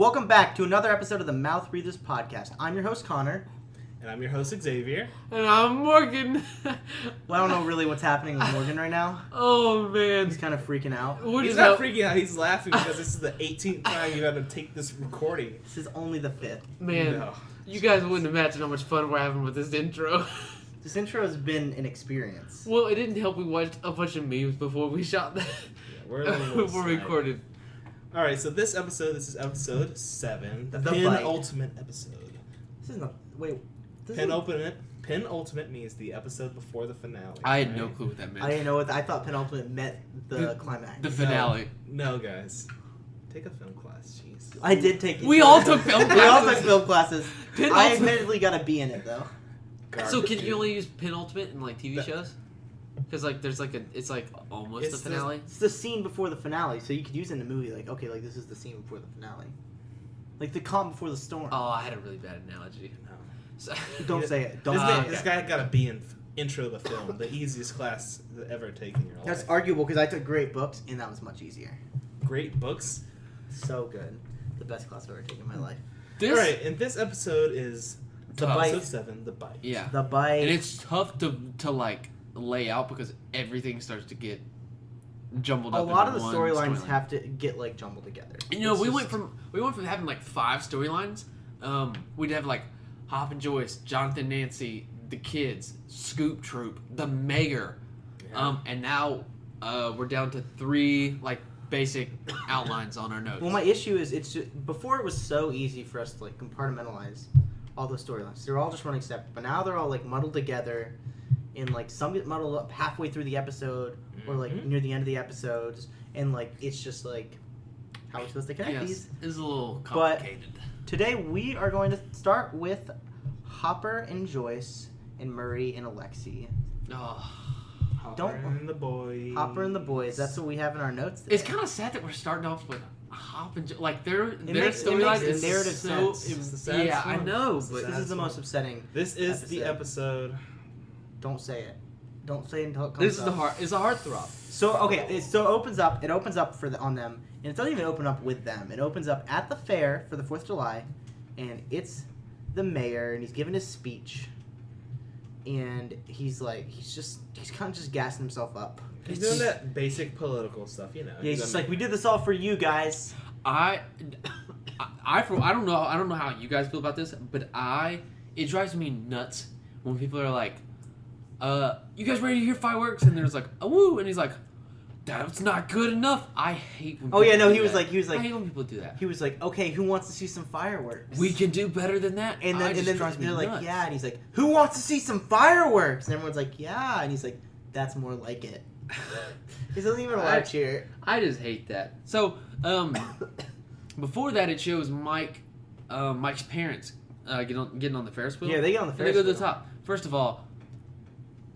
Welcome back to another episode of the Mouth Breathers Podcast. I'm your host, Connor. And I'm your host, Xavier. And I'm Morgan. Well, I don't know really what's happening with Morgan right now. Oh, man. He's kind of freaking out. He's not freaking out. He's laughing because this is the 18th time you had to take this recording. This is only the 5th. Man, No. you guys wouldn't imagine how much fun we're having with this intro. This intro has been an experience. Well, it didn't help we watched a bunch of memes before we shot that. Yeah, we're a little before we recorded. Alright, so this is episode 7. The Bite. penultimate episode. This is not... Wait. This Penultimate means the episode before the finale. I had no clue what that meant. I didn't know what... I thought penultimate meant the climax. The finale. No, guys. Take a film class, jeez. I did take... We all took film classes. We all took film classes. I Penultimate. admittedly got a B in it, though. So can you only use penultimate in like TV shows? Because like there's like it's like almost It's the finale. It's the scene before the finale, so you could use it in a movie like, okay, like this is the scene before the finale. Like the calm before the storm. Oh, I had a really bad analogy. No. So, Don't say it. Don't This say guy got a B in intro to the film, the easiest class ever taken in your life. That's arguable because I took great books and that was much easier. Great books. So good. The best class I've ever taken in my life. Alright, and this episode is The Bite. episode 7, The Bite. Yeah. The Bite. And it's tough to like lay out because everything starts to get jumbled a up. lot of into the one storylines storyline. have to get like jumbled together. You know, It's we just- went from having like 5 storylines. We'd have like Hop and Joyce, Jonathan, Nancy, the kids, Scoop Troop, the mayor, Yeah. and now we're down to 3 like basic outlines on our notes. Well, my issue is it's just, before it was so easy for us to like compartmentalize all those storylines. They're all just running separate, but now they're all like muddled together. And like some get muddled up halfway through the episode, or like Mhm. near the end of the episodes, and like it's just like how are we supposed to connect yes, these? it's a little But- complicated. Today we are going to start with Hopper and Joyce and Murray and Alexi. Oh. Hopper and the boys. Hopper and the boys. That's what we have in our notes. Today. It's kind of sad that we're starting off with Hop and like their makes- it storyline makes is narrative so sense. It's the saddest yeah, I one. know, It's the but This is the most upsetting. This is the episode. Don't say it. Don't say it until it comes this is up. the heart. It's a heartthrob. So okay, so it opens up. It opens up on them, and it doesn't even open up with them. It opens up at the fair for the 4th of July, and it's the mayor, and he's giving his speech, and he's kind of just gassing himself up. He's doing that basic political stuff, you know. Yeah, he's just like, we did this all for you guys. I don't know how you guys feel about this, but it drives me nuts when people are like, you guys ready to hear fireworks? And there's like, oh, woo, and he's like, that's not good enough. I hate when Oh yeah, people no, do he was that. like, I hate when people do that. he was like, okay, who wants to see some fireworks? We can do better than that. And then, It just drives me they're like, nuts. yeah, and he's like, who wants to see some fireworks? And everyone's like, yeah, and he's like, that's more like it. He doesn't even allow cheer. I just hate that. So, before that, it shows Mike's parents getting on the Ferris wheel. Yeah, they get on the And Ferris they go to wheel. the top. First of all,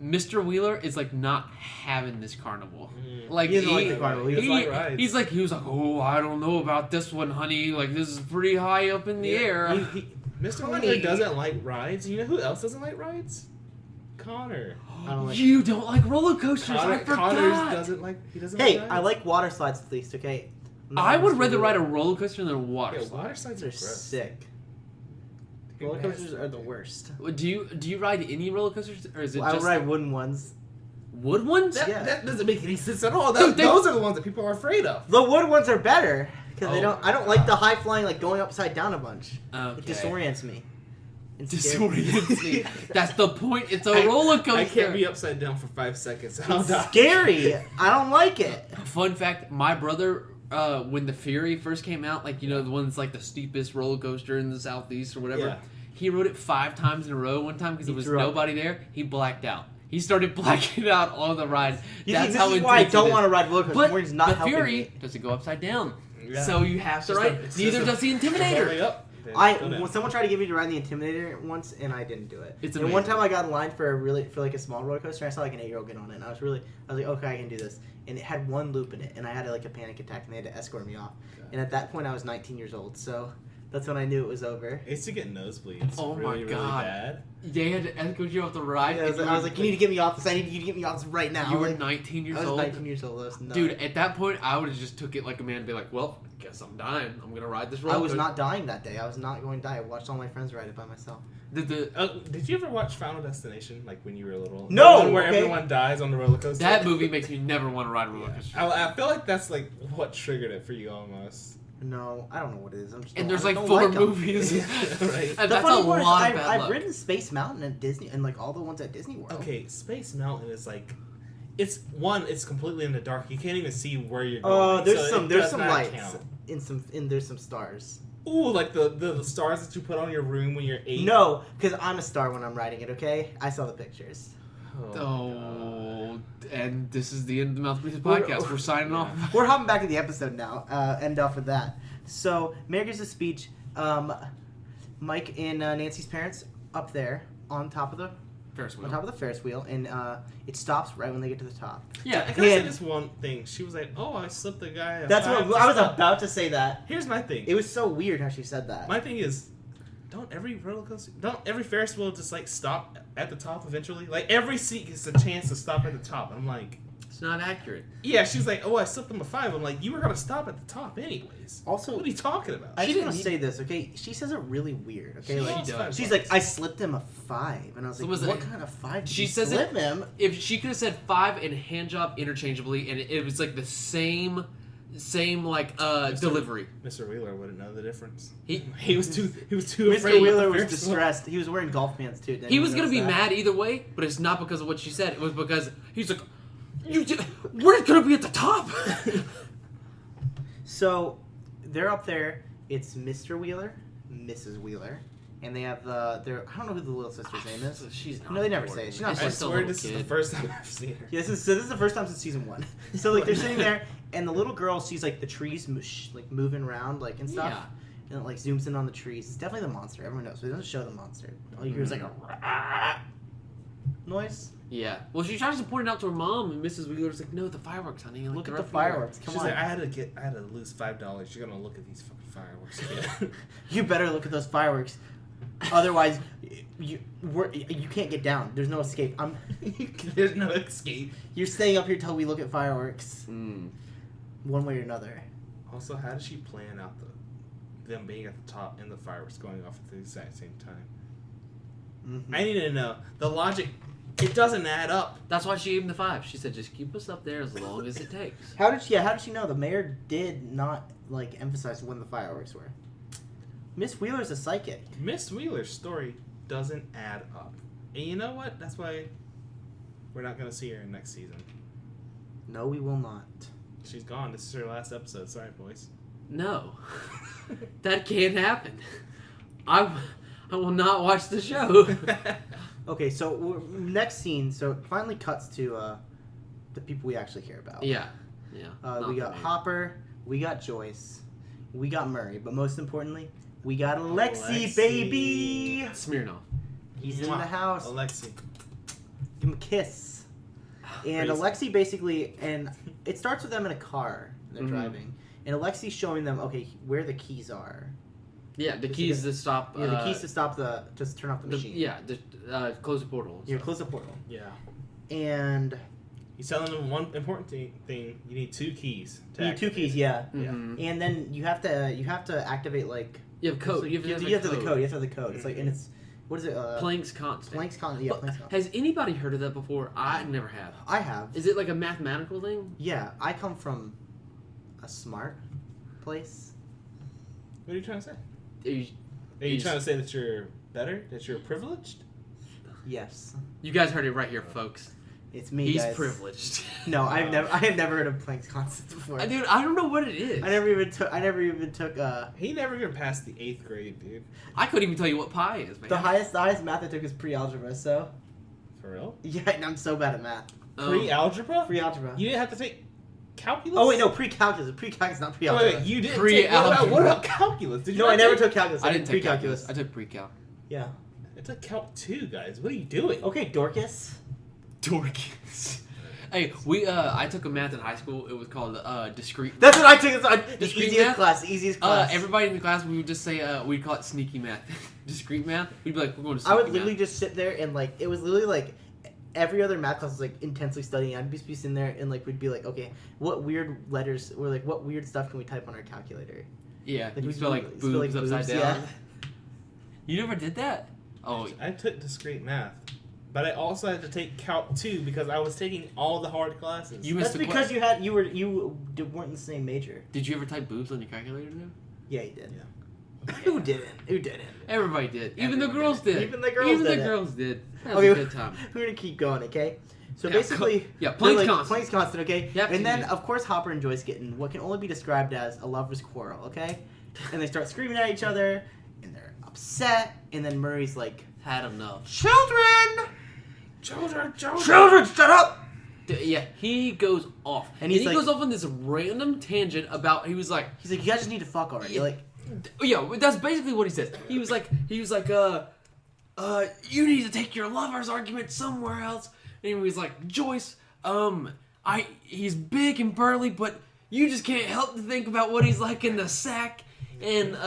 Mr. Wheeler is like not having this carnival. Like He doesn't like the carnival. He doesn't like rides. he was like, oh, I don't know about this one, honey. Like this is pretty high up in the air. Mr. Honey. Wheeler doesn't like rides. You know who else doesn't like rides? Connor. I don't like- You don't like roller coasters. I forgot. doesn't like Hey, like rides. I like water slides at least, okay? I would rather ride a roller coaster than a water Yeah, slide. water slides are They're gross. sick. Roller coasters are the worst. Do you ride any roller coasters, or is it I would just ride wooden ones. wood ones? Yeah. That doesn't make any sense at all. Dude, Those are the ones that people are afraid of. The wood ones are better because Oh, I don't like the high flying, like going upside down a bunch. Okay. It disorients me. It's scary. Disorients me. That's the point. It's a roller coaster. I can't be upside down for 5 seconds. I'll It's die. scary. I don't like it. Fun fact: my brother, when the Fury first came out, like the one that's like the steepest roller coaster in the southeast or whatever, Yeah. he rode it 5 times in a row. One time because He there was threw up. nobody there, he blacked out. He started blacking out on the ride. You That's see, how this is why I intense it don't is. want to ride roller coasters. But Morgan's not the helping Fury me. doesn't go upside down, Yeah. so you have to It's ride. just Neither a- does the All the way Intimidator. up. Go down. When someone tried to get me to ride the Intimidator once, and I didn't do it. It's and one amazing. time I got in line for like a small roller coaster, and I saw like an 8-year-old get on it, and I was like, okay, I can do this. And it had one loop in it, and I had like a panic attack, and they had to escort me off. Okay. And at that point, I was 19 years old, so That's when I knew it was over. I used to get nosebleeds. Oh my really, God. Really bad. They had to escort you off the ride. Yeah, I was like, you need to get me off this. I need you to get me off this right now. You were Like, 19 years I was old. 19 years old. I was nuts. Dude, at that point, I would have just took it like a man and be like, well, I guess I'm dying. I'm going to ride this roller I was coaster." not dying that day. I was not going to die. I watched all my friends ride it by myself. Did you ever watch Final Destination, like when you were little? No! The one where Okay. everyone dies on the roller coaster? That movie makes me never want to ride a roller coaster. I feel like that's like what triggered it for you almost. No, I don't know what it is. I'm just And don't- there's I like don't 4 like 'em. movies. Right. And The that's funny a part is lot of bad I've luck. ridden Space Mountain at Disney and like all the ones at Disney World. Okay, Space Mountain is like, it's completely in the dark. You can't even see where you're going. Oh, there's so some it there's does some not lights count. there's some stars. Ooh, like the stars that you put on your room when you're 8. No, because I'm a star when I'm riding it. Okay, I saw the pictures. Oh, and this is the end of the Mouth Breathers We're- podcast. We're signing off. We're hopping back to the episode now. End off with that. So Mayor gives a speech. Mike and Nancy's parents up there on top of the Ferris wheel. Ferris wheel, and it stops right when they get to the top. Yeah, I gotta say And- this one thing. She was like, "Oh, I slipped the guy." a That's five what to I was stop." about to say. That Here's my thing. it was so weird how she said that. My thing is, don't every Ferris wheel just like stop at the top eventually? Like every seat gets a chance to stop at the top. I'm like, it's not accurate. yeah. She's like, "Oh, I slipped him a 5." I'm like, you were gonna stop at the top anyways. Also, What are you talking about? I She just want didn't to say this, okay? She says it really weird, okay? She Like, lost does. she's $5. like, I slipped him a 5, and I was So like, was what it- kind of 5 did She you says slip it- him? If she could have said 5 and hand job interchangeably, and it was like the same like delivery. Mr. Wheeler wouldn't know the difference. He was too Mr. afraid. Wheeler was Ferris wheel. distressed. He was wearing golf pants too. Didn't he was gonna notice be that? mad either way, but it's not because of what she said. It was because he's like, we're gonna be at the top. So they're up there. It's Mr. Wheeler, Mrs. Wheeler, and they have I don't know who the little sister's name is. She's not No, they never important. say it. She's not It's I just a swear little this is the kid. first time I've seen her. Yeah, this is the first time since season 1. So like they're sitting there, and the little girl sees like the trees like moving around like and stuff. Yeah. And it like zooms in on the trees. It's definitely the monster. Everyone knows. But it doesn't show the monster. All you hear is like a rah noise. Yeah. Well, she tries to point it out to her mom, and Mrs. Wheeler's like, "No, the fireworks, honey. Like, Look at they're the up here." fireworks. Come She's on. like, I had to lose $5. You're gonna look at these fucking fireworks again. You better look at those fireworks. Otherwise, you can't get down. There's no escape. There's no escape. You're staying up here till we look at fireworks, Mm. one way or another. Also, how does she plan out them being at the top and the fireworks going off at the exact same time? Mm-hmm. I need to know the logic. It doesn't add up. That's why she gave him the 5. She said, "Just keep us up there as long as it takes." How did she know? The mayor did not like emphasize when the fireworks were. Miss Wheeler's a psychic. Miss Wheeler's story doesn't add up, and you know what? That's why we're not gonna see her in next season. No, we will not. She's gone. This is her last episode. Sorry, boys. No, that can't happen. I will not watch the show. Okay, so next scene. So it finally cuts to the people we actually care about. Yeah. We got Hopper. We got Joyce. We got Murray. But most importantly, we got Alexi, baby. Smirnoff. He's in the house. Alexi. Give him a kiss. And Crazy. Alexi basically, and it starts with them in a car. They're Mhm. driving. And Alexi's showing them, okay, where the keys are. Yeah, the Does keys he to stop. Yeah, the keys to stop just turn off the machine. Close the portal. You close the portal. Yeah. And He's telling them one important thing. You need 2 keys. you need 2 keys, yeah. Mhm. And then you have to activate like You have code. so You have to have the the code. code. You have to have the code. It's like, and it's what is it? Planck's constant. Planck's constant. Yeah, But Planck's constant. has anybody heard of that before? I never have. I have. Is it like a mathematical thing? Yeah, I come from a smart place. What are you trying to say? Are you, Are you trying to say that you're better? That you're privileged? Yes, you guys heard it right here, folks. it's me. He's guys. privileged. No, I have never heard of Planck's constant before. Dude, I don't know what it is. I never even took. He never even passed the 8th grade, dude. I couldn't even tell you what pi is, man. The highest math I took is pre-algebra. So For real? yeah, and I'm so bad at math. Pre-algebra? Pre-algebra. You didn't have to take calculus? Oh wait, no, pre-calculus. Pre-calculus, not Oh, pre-algebra. wait, you didn't Pre-algebra. take... What about calculus? Did you No, not I never take- took calculus. I didn't take pre-calculus. calculus. I took pre-cal. Yeah. I took Calc 2, guys. What are you doing? Okay, Dorcas. Dorcas. Hey, I took a math in high school. It was called discrete. That's what I took. The Discrete easiest math? class. The easiest class. Everybody in the class, we would just say we'd call it sneaky math, discrete math. We'd be like, we're going to. I Sneaky would literally math. just sit there and like it was literally like every other math class was like intensely studying. I'd be sitting there and like we'd be like, okay, what weird letters or like what weird stuff can we type on our calculator? Yeah, Like you we spell like spell, boobs like, upside boobs, down. yeah. You never did that? Oh, I took discrete math, but I also had to take Calc 2 because I was taking all the hard classes. you missed That's the because class. you weren't in the same major. Did you ever type boobs on your calculator? Though? Yeah, you did. Yeah. Who didn't? Who didn't? Everybody did. Even the Everyone girls did. Even the girls Even did the it. girls did. That was Okay, a good time. We're gonna keep going, okay? So Yeah, basically, yeah, they're, Planck's constant. Planck's constant, okay? Yep, And then, yeah. of course, Hopper and Joyce get in what can only be described as a lover's quarrel, okay? And they start screaming at each other, and they're upset. And then Murray's like, Had enough. "Children, Children, shut up!" Yeah, he goes off. And And he's he like- goes off on this random tangent about, he was like, He's like, "You guys just need to fuck already." Yeah. Like, yeah, that's basically what he says. He was like, you need to take your lover's argument somewhere else. And he was like, Joyce, he's big and burly, but you just can't help to think about what he's like in the sack. And,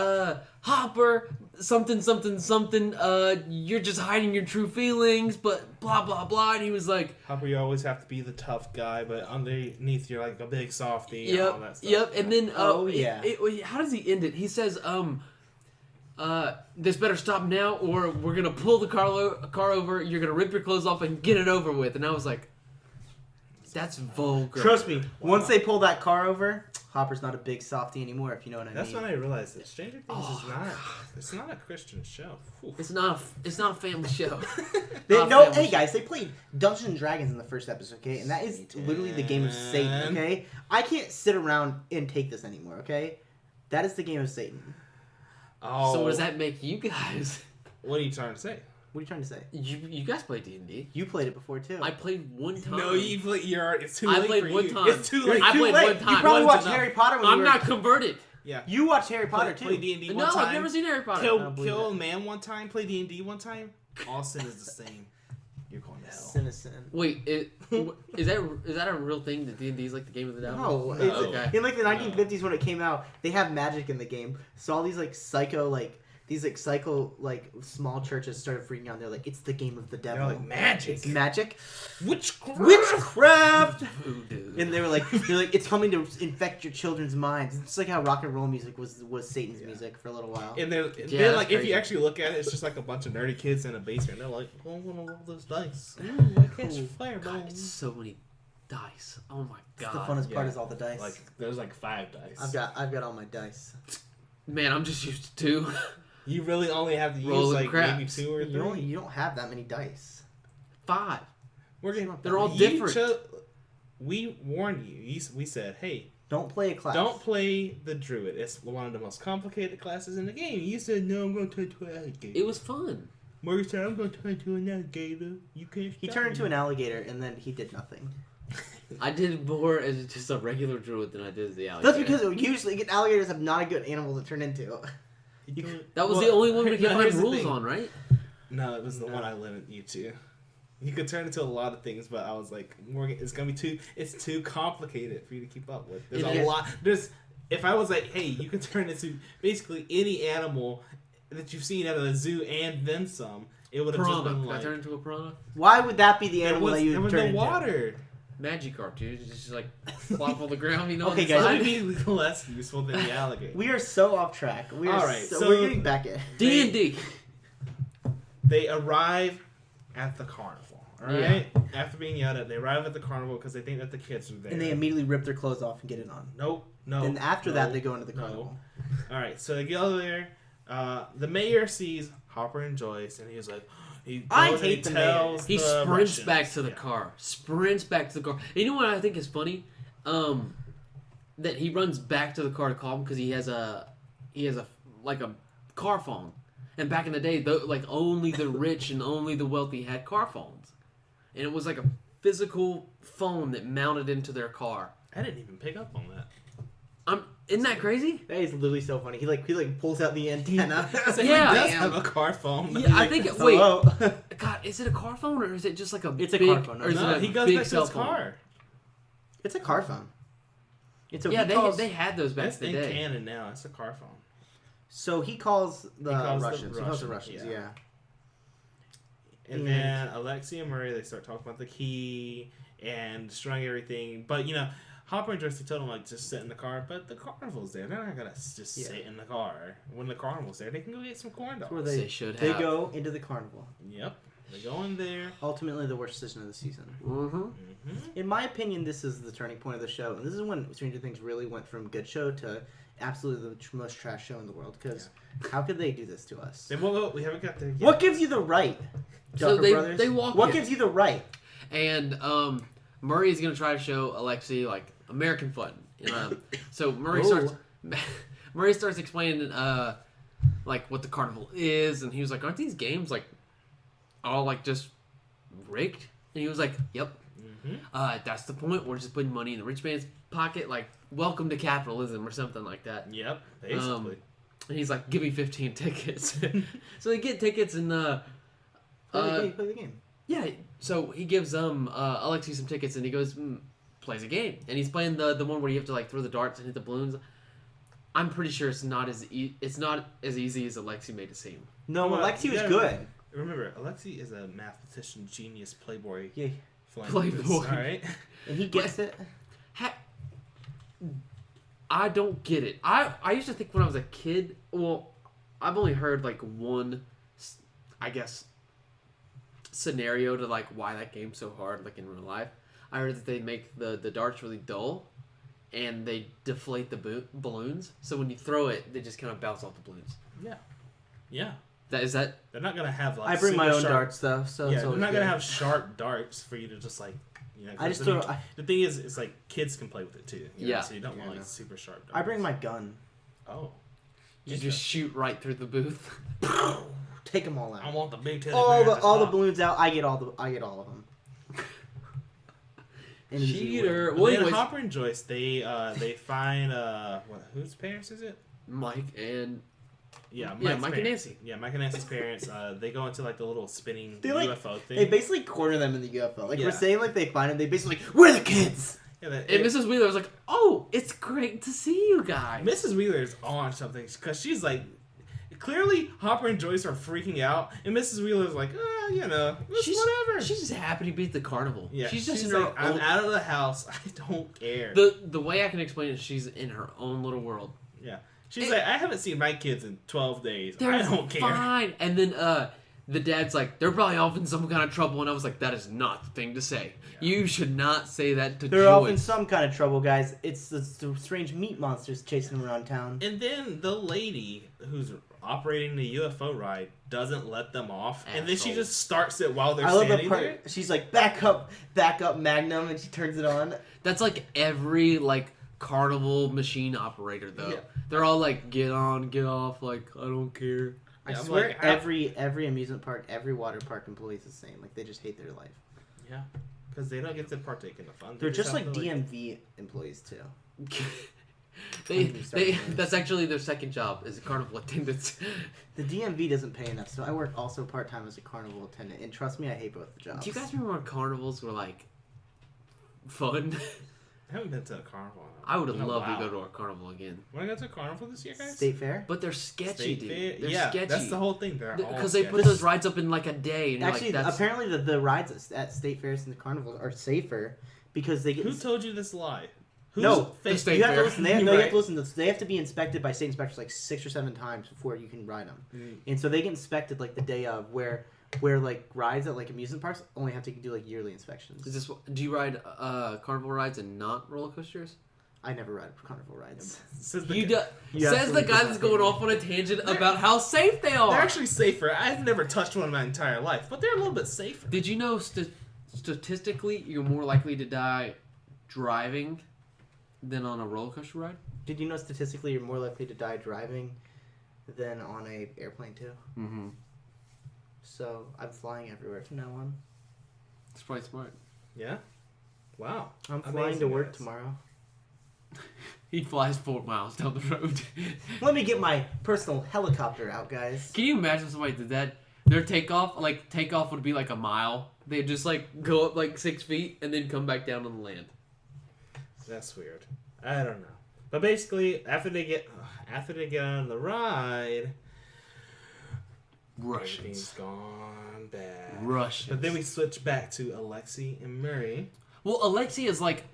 Hopper, something, you're just hiding your true feelings, but blah, blah, blah. And he was like, Hopper, you always have to be the tough guy, but underneath you're like a big softie and all that stuff. Yep. And then, Oh, yeah. how does he end it? He says, this better stop now, or we're gonna pull the car over. You're gonna rip your clothes off and get it over with. And I was like, that's vulgar. trust me, once they pull that car over, Hopper's not a big softie anymore. If you know what I That's mean. when I realized that Stranger Things Oh, is not. It's not a Christian show. Whew. It's not a family show. They, Not a no, family hey guys, they played Dungeons and Dragons in the first episode, okay? And that is literally the game of Satan, okay? I can't sit around and take this anymore, okay? That is the game of Satan. Oh, So what does that make you guys? What are you trying to say? What are you trying to say? You guys play D&D. You played it before too. I played one time. No, you play. It's too I late played for one you. time. It's too late. I Too played late. one time. You probably One's watched enough. Harry Potter when you I'm were... not converted. Yeah. You watched Harry Potter Play too. D&D one No, time. I've never seen Harry Potter. I don't Kill believe a it. man one time. Play D&D one time. All sin is the same. You're going to hell. Citizen. Wait, is that a real thing? That D&D is like the game of the devil? No, No. it's, Okay. in like the 1950s when it came out, they have magic in the game. So all these like psycho small churches started freaking out. They're like, it's the game of the devil. They're like, magic. It's magic. Witchcraft. Witchcraft. Voodoo. And they were like, it's coming to infect your children's minds. It's like how rock and roll music was Satan's music for a little while. And then, Yeah, that's like, if crazy. you actually look at it, it's just like a bunch of nerdy kids in a basement. They're like, oh, I'm gonna roll this dice. Ooh, I catch God, fireballs. it's so many dice. Oh my It's god. the funnest part Yeah. is all the dice. Like, there's like 5 dice. I've got all my dice. Man, I'm just used to 2. You really only have to use Rolling like craps. maybe 2 or 3. You don't have that many dice. 5. We're getting. They're all you different. We warned you. We said, hey, Don't play a class. don't play the druid. It's one of the most complicated classes in the game. You said, no, I'm going to turn into an alligator. It was fun. Morgan said, I'm going to turn into an alligator. You can't. He stop turned me." into an alligator and then he did nothing. I did more as just a regular druid than I did as the alligator. That's because usually alligators have not a good animal to turn into. that was Well, the only one we could no, find here's the rules thing. on, right? No, it was the No. one I limited you to. You could turn into a lot of things, but I was like, Morgan, it's gonna be it's too complicated for you to keep up with. There's It a is. lot. If I was like, hey, you can turn into basically any animal that you've seen at a zoo and then some, it would have just Piranha. been Could I like turn into a piranha? Why would that be the there animal was, that you there would was turn no into? water. Magikarp, dude. Just like flop on the ground, you know? Okay, on the guys, side. That would be less useful than the alligator. We are so off track. We are All right, so so- we're getting back in. D&D. They arrive at the carnival. All right. After being yelled at, they arrive at the carnival because they think that the kids are there. And they immediately rip their clothes off and get it on. Nope. No. Then after that, no, they go into the no. carnival. All right, so they go there. The mayor sees Hopper and Joyce, and he's like, I hate the mayor. He the sprints Russians. back to the Yeah. car. Sprints back to the car. You know what I think is funny? That he runs back to the car to call him because he has a like a car phone. And back in the day, like only the rich and only the wealthy had car phones, and it was like a physical phone that mounted into their car. I didn't even pick up on that. Isn't that crazy? That is literally so funny. He pulls out the antenna. So Yeah. he does Damn. have a car phone. Yeah, I think. Wait, Hello. God, is it a car phone or is it just like a It's a big, car phone, no, or is No, it a he goes big back to cell his phone? car. It's a car phone. And so Yeah, he calls, they had those back That's in the in day. canon now. It's a car phone. So he calls the calls the Russians. He calls the Russians, Russians, yeah. And then Alexi and Murray, they start talking about the key and destroying everything. But, Hopper and Joyce, they told him, like, just sit in the car. But the carnival's there. They're not going to just sit in the car. When the carnival's there, they can go get some corn dogs. Where They should They have. go into the carnival. Yep. They go in there. Ultimately, the worst decision of the season. Mm-hmm. In my opinion, this is the turning point of the show. And this is when Stranger Things really went from good show to absolutely the most trash show in the world. Because how could they do this to us? They won't go. We haven't got there yet. What gives you the right, So Duffer they- Brothers? they walk What in. gives you the right? And Murray is gonna try to show Alexi like American fun. So Murray starts explaining like what the carnival is, and he was like, "Aren't these games like all like just rigged?" And he was like, "Yep. That's the point. We're just putting money in the rich man's pocket. Like, welcome to capitalism or something like that." Yep. Basically. And he's like, "Give me 15 tickets." So they get tickets and Play the game. yeah. So he gives Alexi some tickets and he goes plays a game, and he's playing the one where you have to like throw the darts and hit the balloons. I'm pretty sure it's not as easy as Alexi made it seem. No, Well, Alexi you was gotta good. Remember, Alexi is a mathematician, genius, playboy. Yeah. Playboy. All right. And he gets it. I don't get it. I used to think when I was a kid. Well, I've only heard like one, I guess, scenario to like why that game's so hard, like in real life. I heard that they make the darts really dull, and they deflate the balloons. So when you throw it, they just kind of bounce off the balloons. Yeah. Yeah. That They're not gonna have like. I bring my super own sharp, darts though, so Yeah, it's they're always not gonna good. have sharp darts for you to just like. I just the, throw. the thing is, it's like kids can play with it too. Yeah. So you don't want Yeah, like super sharp darts. I bring my gun. Oh. you just shoot right through the booth. Take them all out. I want the big teddy all bear the at all the top. balloons out. I get all of them. In an easy way. Cheater. But Well, then anyways, Hopper and Joyce, they find whose parents is it? Mike and Yeah, Mike and parents. Nancy. Yeah, Mike and Nancy's parents. They go into like the little spinning They, like, UFO thing. They basically corner them in the UFO. Like Yeah. we're saying, like they find them. They basically like, we're the kids. Yeah, And Mrs. Wheeler was like, "Oh, it's great to see you guys." Mrs. Wheeler is on something because she's like, clearly Hopper and Joyce are freaking out, and Mrs. Wheeler is like, it's whatever. She's just happy to be at the carnival. Yeah, she's just she's in her like, I'm own. out of the house. I don't care. The way I can explain it, she's in her own little world. Yeah, she's like, I haven't seen my kids in 12 days. They're I don't care. fine. And then the dad's like, they're probably off in some kind of trouble, and I was like, that is not the thing to say. Yeah. You should not say that to They're off in Joyce. some kind of trouble, guys. It's the strange meat monsters chasing them around town. And then the lady who's operating the UFO ride doesn't let them off, and then she Asshole. just starts it while they're I love standing the there. part. She's like, back up, Magnum, and she turns it on. That's like every like carnival machine operator though. Yeah. They're all like, get on, get off. Like, I don't care. I Yeah, I'm swear, like, every amusement park, every water park employee is the same. Like they just hate their life. Yeah, because they don't get to partake in the fun. They're just have like to, DMV employees too. they that's actually their second job is carnival attendants. The DMV doesn't pay enough, so I work also part time as a carnival attendant. And trust me, I hate both the jobs. Do you guys remember when carnivals were like fun? I haven't been to a carnival. I would in a love to while. go to a carnival again. Want to go to a carnival this year, guys? State fair? But they're sketchy, State dude. fair? They're Yeah, sketchy. that's the whole thing. They're all Because they put sketchy. those rides up in like a day, and you're Actually, like, that's apparently the rides at state fairs and the carnivals are safer because they get. Who told you this lie? Who's No, fake- state you have to fair. listen. You have to Right. listen. They have to be inspected by state inspectors like 6 or 7 times before you can ride them. And so they get inspected like the day of, where like rides at like amusement parks only have to do like yearly inspections. Is this? Do you ride carnival rides and not roller coasters? I never ride carnival rides. Says the You guy- You says the absolutely guy do that's not. going off on a tangent about how safe they are. They're actually safer. I've never touched one in my entire life, but they're a little bit safer. Did you know statistically you're more likely to die driving than on a roller coaster ride? Did you know statistically you're more likely to die driving than on a airplane too? Mm-hmm. So I'm flying everywhere from now on. It's probably smart. Yeah. Wow. I'm flying Amazing, to work guys. tomorrow. He flies 4 miles down the road. Let me get my personal helicopter out, guys. Can you imagine if somebody did that? Their takeoff would be like a mile. They'd just like go up like 6 feet and then come back down on the land. That's weird. I don't know. But basically, after they get on the ride, Russians. everything's gone bad. Russians. But then we switch back to Alexi and Murray. Well, Alexi is like.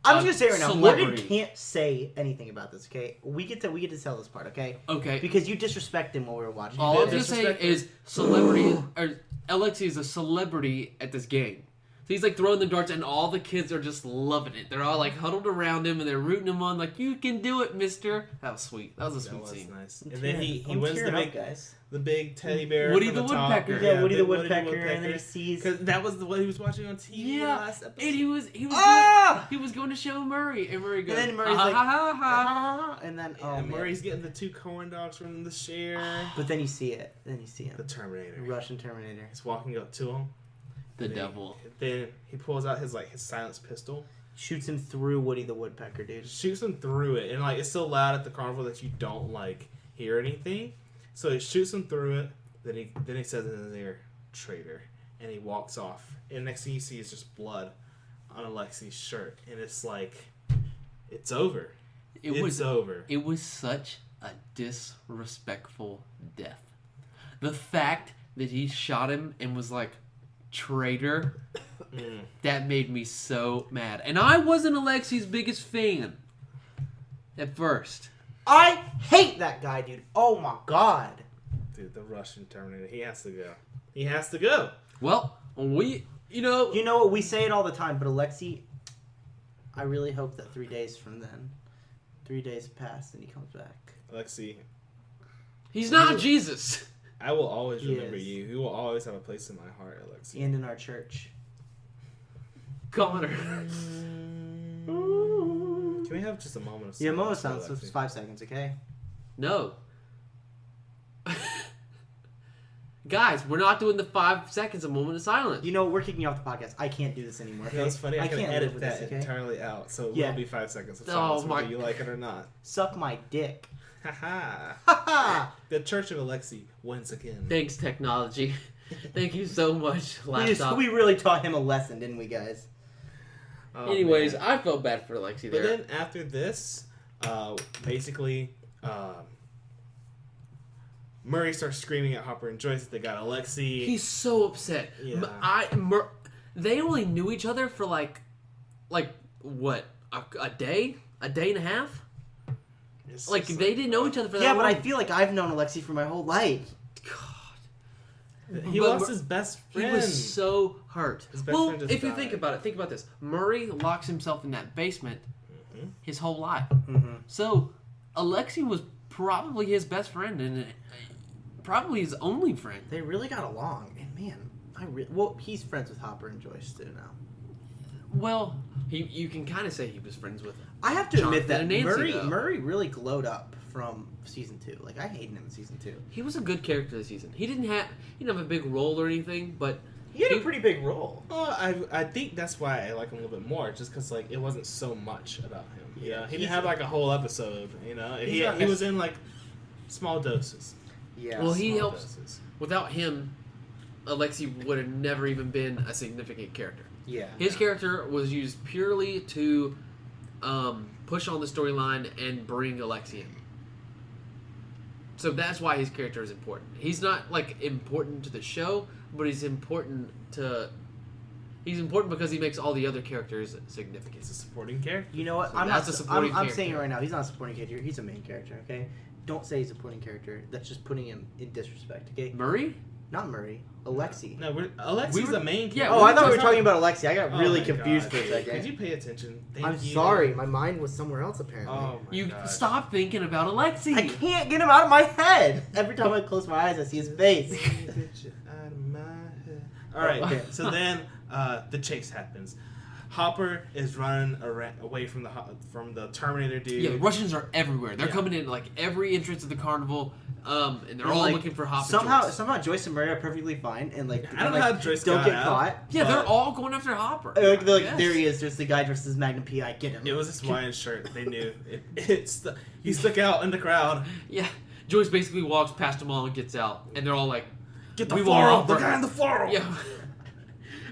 I'm just gonna say right now, celebrity. Morgan can't say anything about this. Okay, we get to tell this part. Okay. Okay. Because you disrespect him while we were watching. All I'm gonna disrespect say is celebrity or Alexi is a celebrity at this game. So he's like throwing the darts, and all the kids are just loving it. They're all like huddled around him, and they're rooting him on, like, "You can do it, Mister." That was sweet. That was a That sweet was scene. nice. And then he wins guys. the big teddy bear. Woody from the top. Woodpecker. Yeah, Woody the Woody Woodpecker, and then he sees. Because that was what he was watching on TV Yeah, last episode. and he was Ah! he was going to show Murray, and Murray goes, And then Murray's "Ah, like, ha, ha, ha." and then Yeah, man. Murray's getting the 2 corn dogs from the share. But then you see it. Then you see him. The Terminator. Russian Terminator. He's walking up to him. The Then- devil. Then he pulls out his silenced pistol, Shoots him through Woody the Woodpecker, dude. shoots him through it, and it's so loud at the carnival that you don't hear anything. So he shoots him through it. Then he says in his ear, "Traitor," and he walks off. And next thing you see is just blood on Alexi's shirt, and it's like, it's over. It's over. It was such a disrespectful death. The fact that he shot him and was like, "Traitor," that made me so mad. And I wasn't Alexi's biggest fan at first. I hate that guy, dude. Oh my god. Dude, the Russian Terminator. He has to go. He has to go. Well, You know what? We say it all the time, but Alexi, I really hope that 3 days from then, 3 days pass and he comes back. Alexi, he's not Jesus. I will always He remember is. you. You will always have a place in my heart, Alexi. And in our church. Connor. Can we have just a moment of silence? Yeah, moment for silence. Alexi? It's 5 seconds, okay? No. Guys, we're not doing the 5 seconds, a moment of silence. You know, we're kicking you off the podcast. I can't do this anymore. You know, it's funny. I can can't live edit with that this, okay? entirely out, so it Yeah. will be 5 seconds of Oh, silence, my- whether you like it or not. Suck my dick. Haha. Ha ha! The Church of Alexi wins again. Thanks, technology. Thank you so much, laptop. We really taught him a lesson, didn't we, guys? Oh, Anyways, man. I felt bad for Alexi But there. then after this, basically, Murray starts screaming at Hopper and Joyce that they got Alexi. He's so upset. Yeah. They only knew each other for like what, a day and a half. It's Like just they didn't know each other for that Yeah, long. but I feel like I've known Alexi for my whole life. He But lost his best He friend. was so hurt. His best Well, friend just if you died. think about it, think about this. Murray locks himself in that basement his whole life. Mm-hmm. So Alexi was probably his best friend and probably his only friend. They really got along, and man, well, he's friends with Hopper and Joyce too now. Well, you can kind of say he was friends with I have to Jonathan admit that and Nancy, though. Murray really glowed up from season 2. Like, I hated him in season 2. He was a good character this season. He didn't have a big role or anything, but He had a pretty big role. Well, I think that's why I like him a little bit more, just because it wasn't so much about him. Yeah, he didn't have a whole episode. He was in small doses. Yeah. well, he Small helps. doses. Without him, Alexi would have never even been a significant character. Yeah. His character was used purely to push on the storyline and bring Alexi in. So that's why his character is important. He's not important to the show, but he's important because he makes all the other characters significant. He's a supporting character. You know what? So I'm that's not. a supporting I'm saying it character. right now. He's not a supporting character. He's a main character. Okay. Don't say he's a supporting character. That's just putting him in disrespect. Okay. Murray? Not Murray. Alexi. No, Alexi's We were- the main yeah, character. Oh, I thought we were talking talking about Alexi. I got Oh really my confused God, for a dude. second. Could you pay attention? Thank I'm you. sorry. My mind was somewhere else apparently. Oh my You gosh. stop thinking about Alexi. I can't get him out of my head. Every time I close my eyes, I see his face. Get you out of my head. All right. Okay. So then the chase happens. Hopper is running away from the Terminator dude. Yeah, the Russians are everywhere. They're Yeah. coming in every entrance of the carnival, and they're all looking for Hopper. Somehow Joyce and Murray are perfectly fine, and I don't know how Joyce don't got get out. caught. Yeah, but they're all going after Hopper. They're like, Yes. there he is. There's the guy dressed as Magnum PI. Get him. It was his Hawaiian shirt. They knew he stuck out in the crowd. Yeah, Joyce basically walks past them all and gets out, and they're all like, Get the We floral. want The Hopper. guy in the floral. yeah.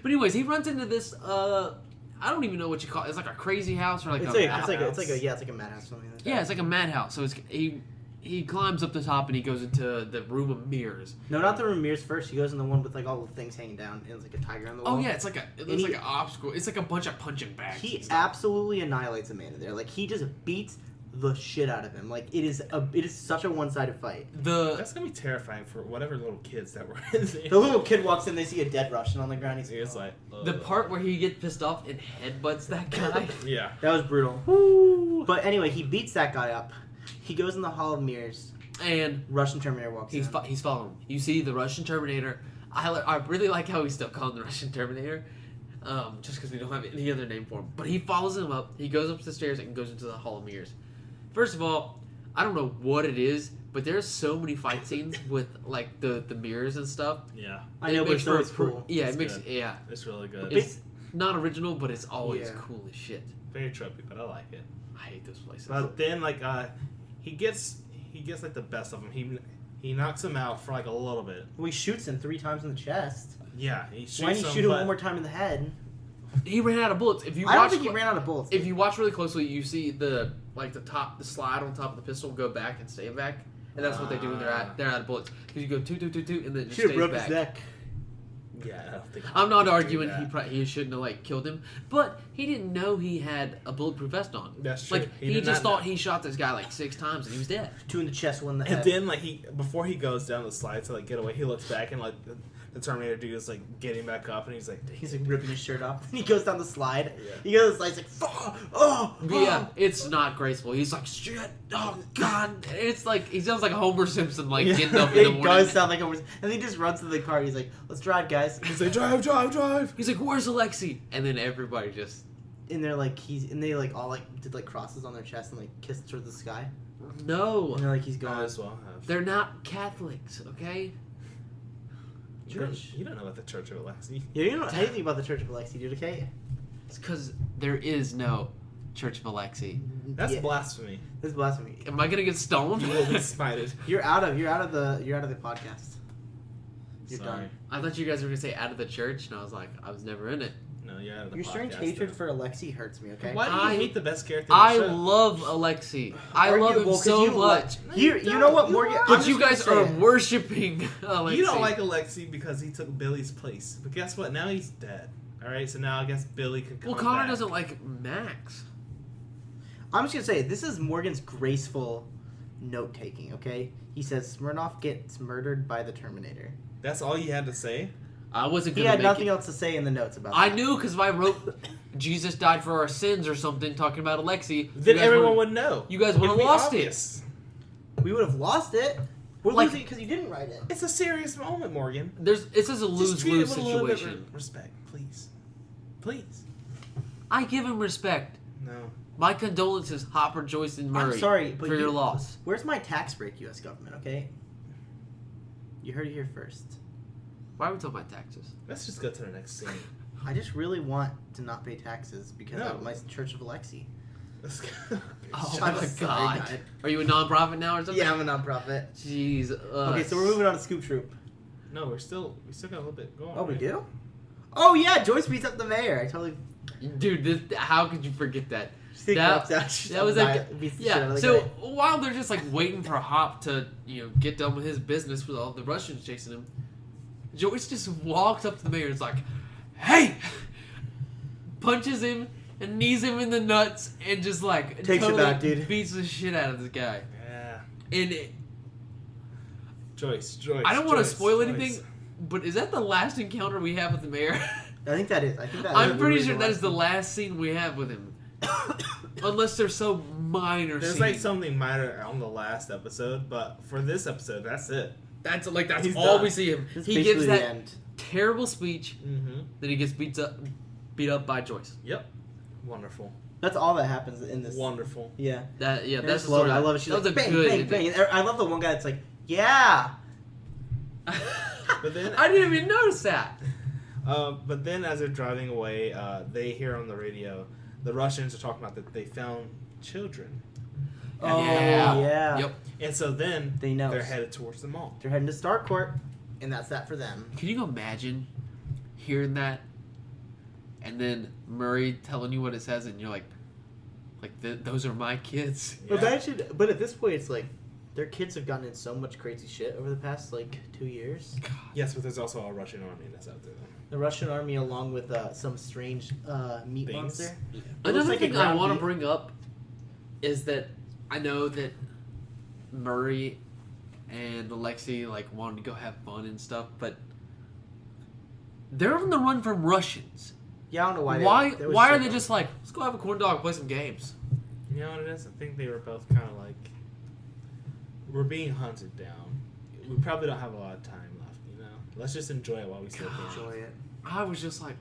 But anyways, he runs into this. I don't even know what you call it. It's like a crazy house or like It's a like a madhouse something like that. yeah, it's like a madhouse. So he climbs up the top and he goes into the room of mirrors. No, not the room of mirrors first. He goes in the one with like all the things hanging down and it's like a tiger on the wall. Oh yeah, it's like like an obstacle. It's like a bunch of punching bags. He absolutely annihilates Amanda there. Like he just beats the shit out of him. Like it is such a one-sided fight. That's gonna be terrifying for whatever little kids that were in there. The little kid walks in, they see a dead Russian on the ground. He's like the part where he gets pissed off and headbutts that guy. yeah, that was brutal. Woo. But anyway, he beats that guy up. He goes in the Hall of Mirrors. And Russian Terminator walks in. He's following him. You see the Russian Terminator. I really like how he's still calling the Russian Terminator. Just because we don't have any other name for him. But he follows him up. He goes up the stairs and goes into the Hall of Mirrors. First of all, I don't know what it is, but there's so many fight scenes with like the mirrors and stuff. yeah, I know, but it's always cool. Yeah, It's it makes good. yeah. it's really good. It's not original, but it's always Yeah. cool as shit. Very tropey, but I like it. I hate those places. But then like he gets like the best of him. He knocks him out for like a little bit. Well, he shoots him 3 times in the chest. Yeah, he shoots Why didn't he shoot him one more time in the head? He ran out of bullets. If you I don't watch think he ran out of bullets. If you watch really closely, you see the slide on top of the pistol go back and stay back, and that's what they do when they're out of bullets. Because you go toot, and then it just should have stays broke back. his neck. Yeah, I don't think. I'm not he could do arguing that. he shouldn't have like killed him, but he didn't know he had a bulletproof vest on. That's true. Like He he did just not thought know. he shot this guy like 6 times and he was dead. 2 in the chest, 1 in the head. And then like before he goes down the slide to like get away, he looks back and like the Terminator dude is like getting back up and he's like ripping his shirt off. He goes down the slide. Yeah. He goes the slide. He's like, oh. But yeah, it's not graceful. He's like shit. Oh god, it's like he sounds like Homer Simpson like getting up in the It morning. does sound like Homer. And he just runs to the car. He's like, let's drive, guys. he's like drive. He's like, where's Alexi? And then everybody just And they're like, they like all like did like crosses on their chest and like kissed towards the sky. no. And they're like, he's Might gone. as well have. They're not Catholics, okay? You don't know about the Church of Alexi. Yeah, you don't know anything about the Church of Alexi, dude, okay? It's because there is no Church of Alexi. That's Yeah, blasphemy. That's blasphemy. Am I gonna get stoned? You will be smited. You're out of the podcast. You're Sorry. done. I thought you guys were gonna say out of the church, and I was like, I was never in it. No, you're out of the Your strange podcast, hatred though. for Alexi hurts me, okay? Why do you I- hate the best character in the I show? love Alexi. I love him Arguable, 'cause so you much. You know what, Morgan? I'm But just you gonna guys say are it. worshiping Alexi. You don't like Alexi because he took Billy's place. But guess what? Now he's dead. Alright, so now I guess Billy can come Well, Connor back. doesn't like Max. I'm just gonna say this is Morgan's graceful note taking. Okay, he says Smirnoff gets murdered by the Terminator. That's all you had to say? I wasn't He gonna had make nothing it. else to say in the notes about. I that. knew because if I wrote Jesus died for our sins or something, talking about Alexi, Then you guys everyone would've- would know. You guys would have It'd be lost obvious. We would have lost it. We're Like- losing because you didn't write it. It's a serious moment, Morgan. It's just a Just treat it lose-lose with a little bit situation. of respect, please. Please. I give him respect. No. My condolences, Hopper, Joyce, and Murray, I'm sorry, but for your loss. Where's my tax break, U.S. government? Okay. You heard it here first. Why are we talking about taxes? Let's just go to the next scene. I just really want to not pay taxes because No. of my Church of Alexi. Let's go. Oh I'm my sorry, god. God. Are you a non-profit now or something? Yeah, I'm a nonprofit. Jeez. Okay, so we're moving on to Scoop Troop. No, we still got a little bit going. Oh, we right? do? Oh, yeah, Joyce beats up the mayor. I totally... Dude, how could you forget that? She That- walks out, she that was like, beats the shit out yeah. of the So guy. while they're just like waiting for Hop to get done with his business with all the Russians chasing him, Joyce just walks up to the mayor and is like, "Hey!" punches him and knees him in the nuts and just like Takes it totally back, dude. beats the shit out of this guy. Yeah. And Joyce. I don't want to Joyce, spoil Joyce. anything, but is that the last encounter we have with the mayor? I think that is. I think that I'm is pretty the sure that is the last last scene we have with him. Unless there's some minor There's scene. like something minor on the last episode, but for this episode, that's it. That's He's all done. we see him. This is He basically gives the that end. terrible speech, Mm-hmm. then he gets beat up by Joyce. Yep. Wonderful. That's all that happens in this. Wonderful. Yeah. That's I the just story. love it. I love it. She's that like, was a bang, good bang, ending. bang. And I love the one guy that's like, yeah. But then I didn't even notice that. But then as they're driving away, they hear on the radio the Russians are talking about that they found children. Oh, Yeah. yeah. Yep. And so then They know. they're headed towards the mall. They're heading to Star Court, and that's that for them. Can you imagine hearing that? and then Murray telling you what it says, and you're like those are my kids. But that should. But at this point, it's like their kids have gotten in so much crazy shit over the past 2 years. God. Yes, but there's also a Russian army that's out there. The Russian army, along with some strange meat Things. monster. It looks Another like a thing I ground want to beef. bring up is that I know that Murray and Alexei wanted to go have fun and stuff, but they're on the run from Russians. Yeah, I don't know why. Why are they just like, let's go have a corn dog, play some games? You know what it is? I think they were both kind of like, we're being hunted down. We probably don't have a lot of time left, you know? Let's just enjoy it while we still can. enjoy it? I was just like,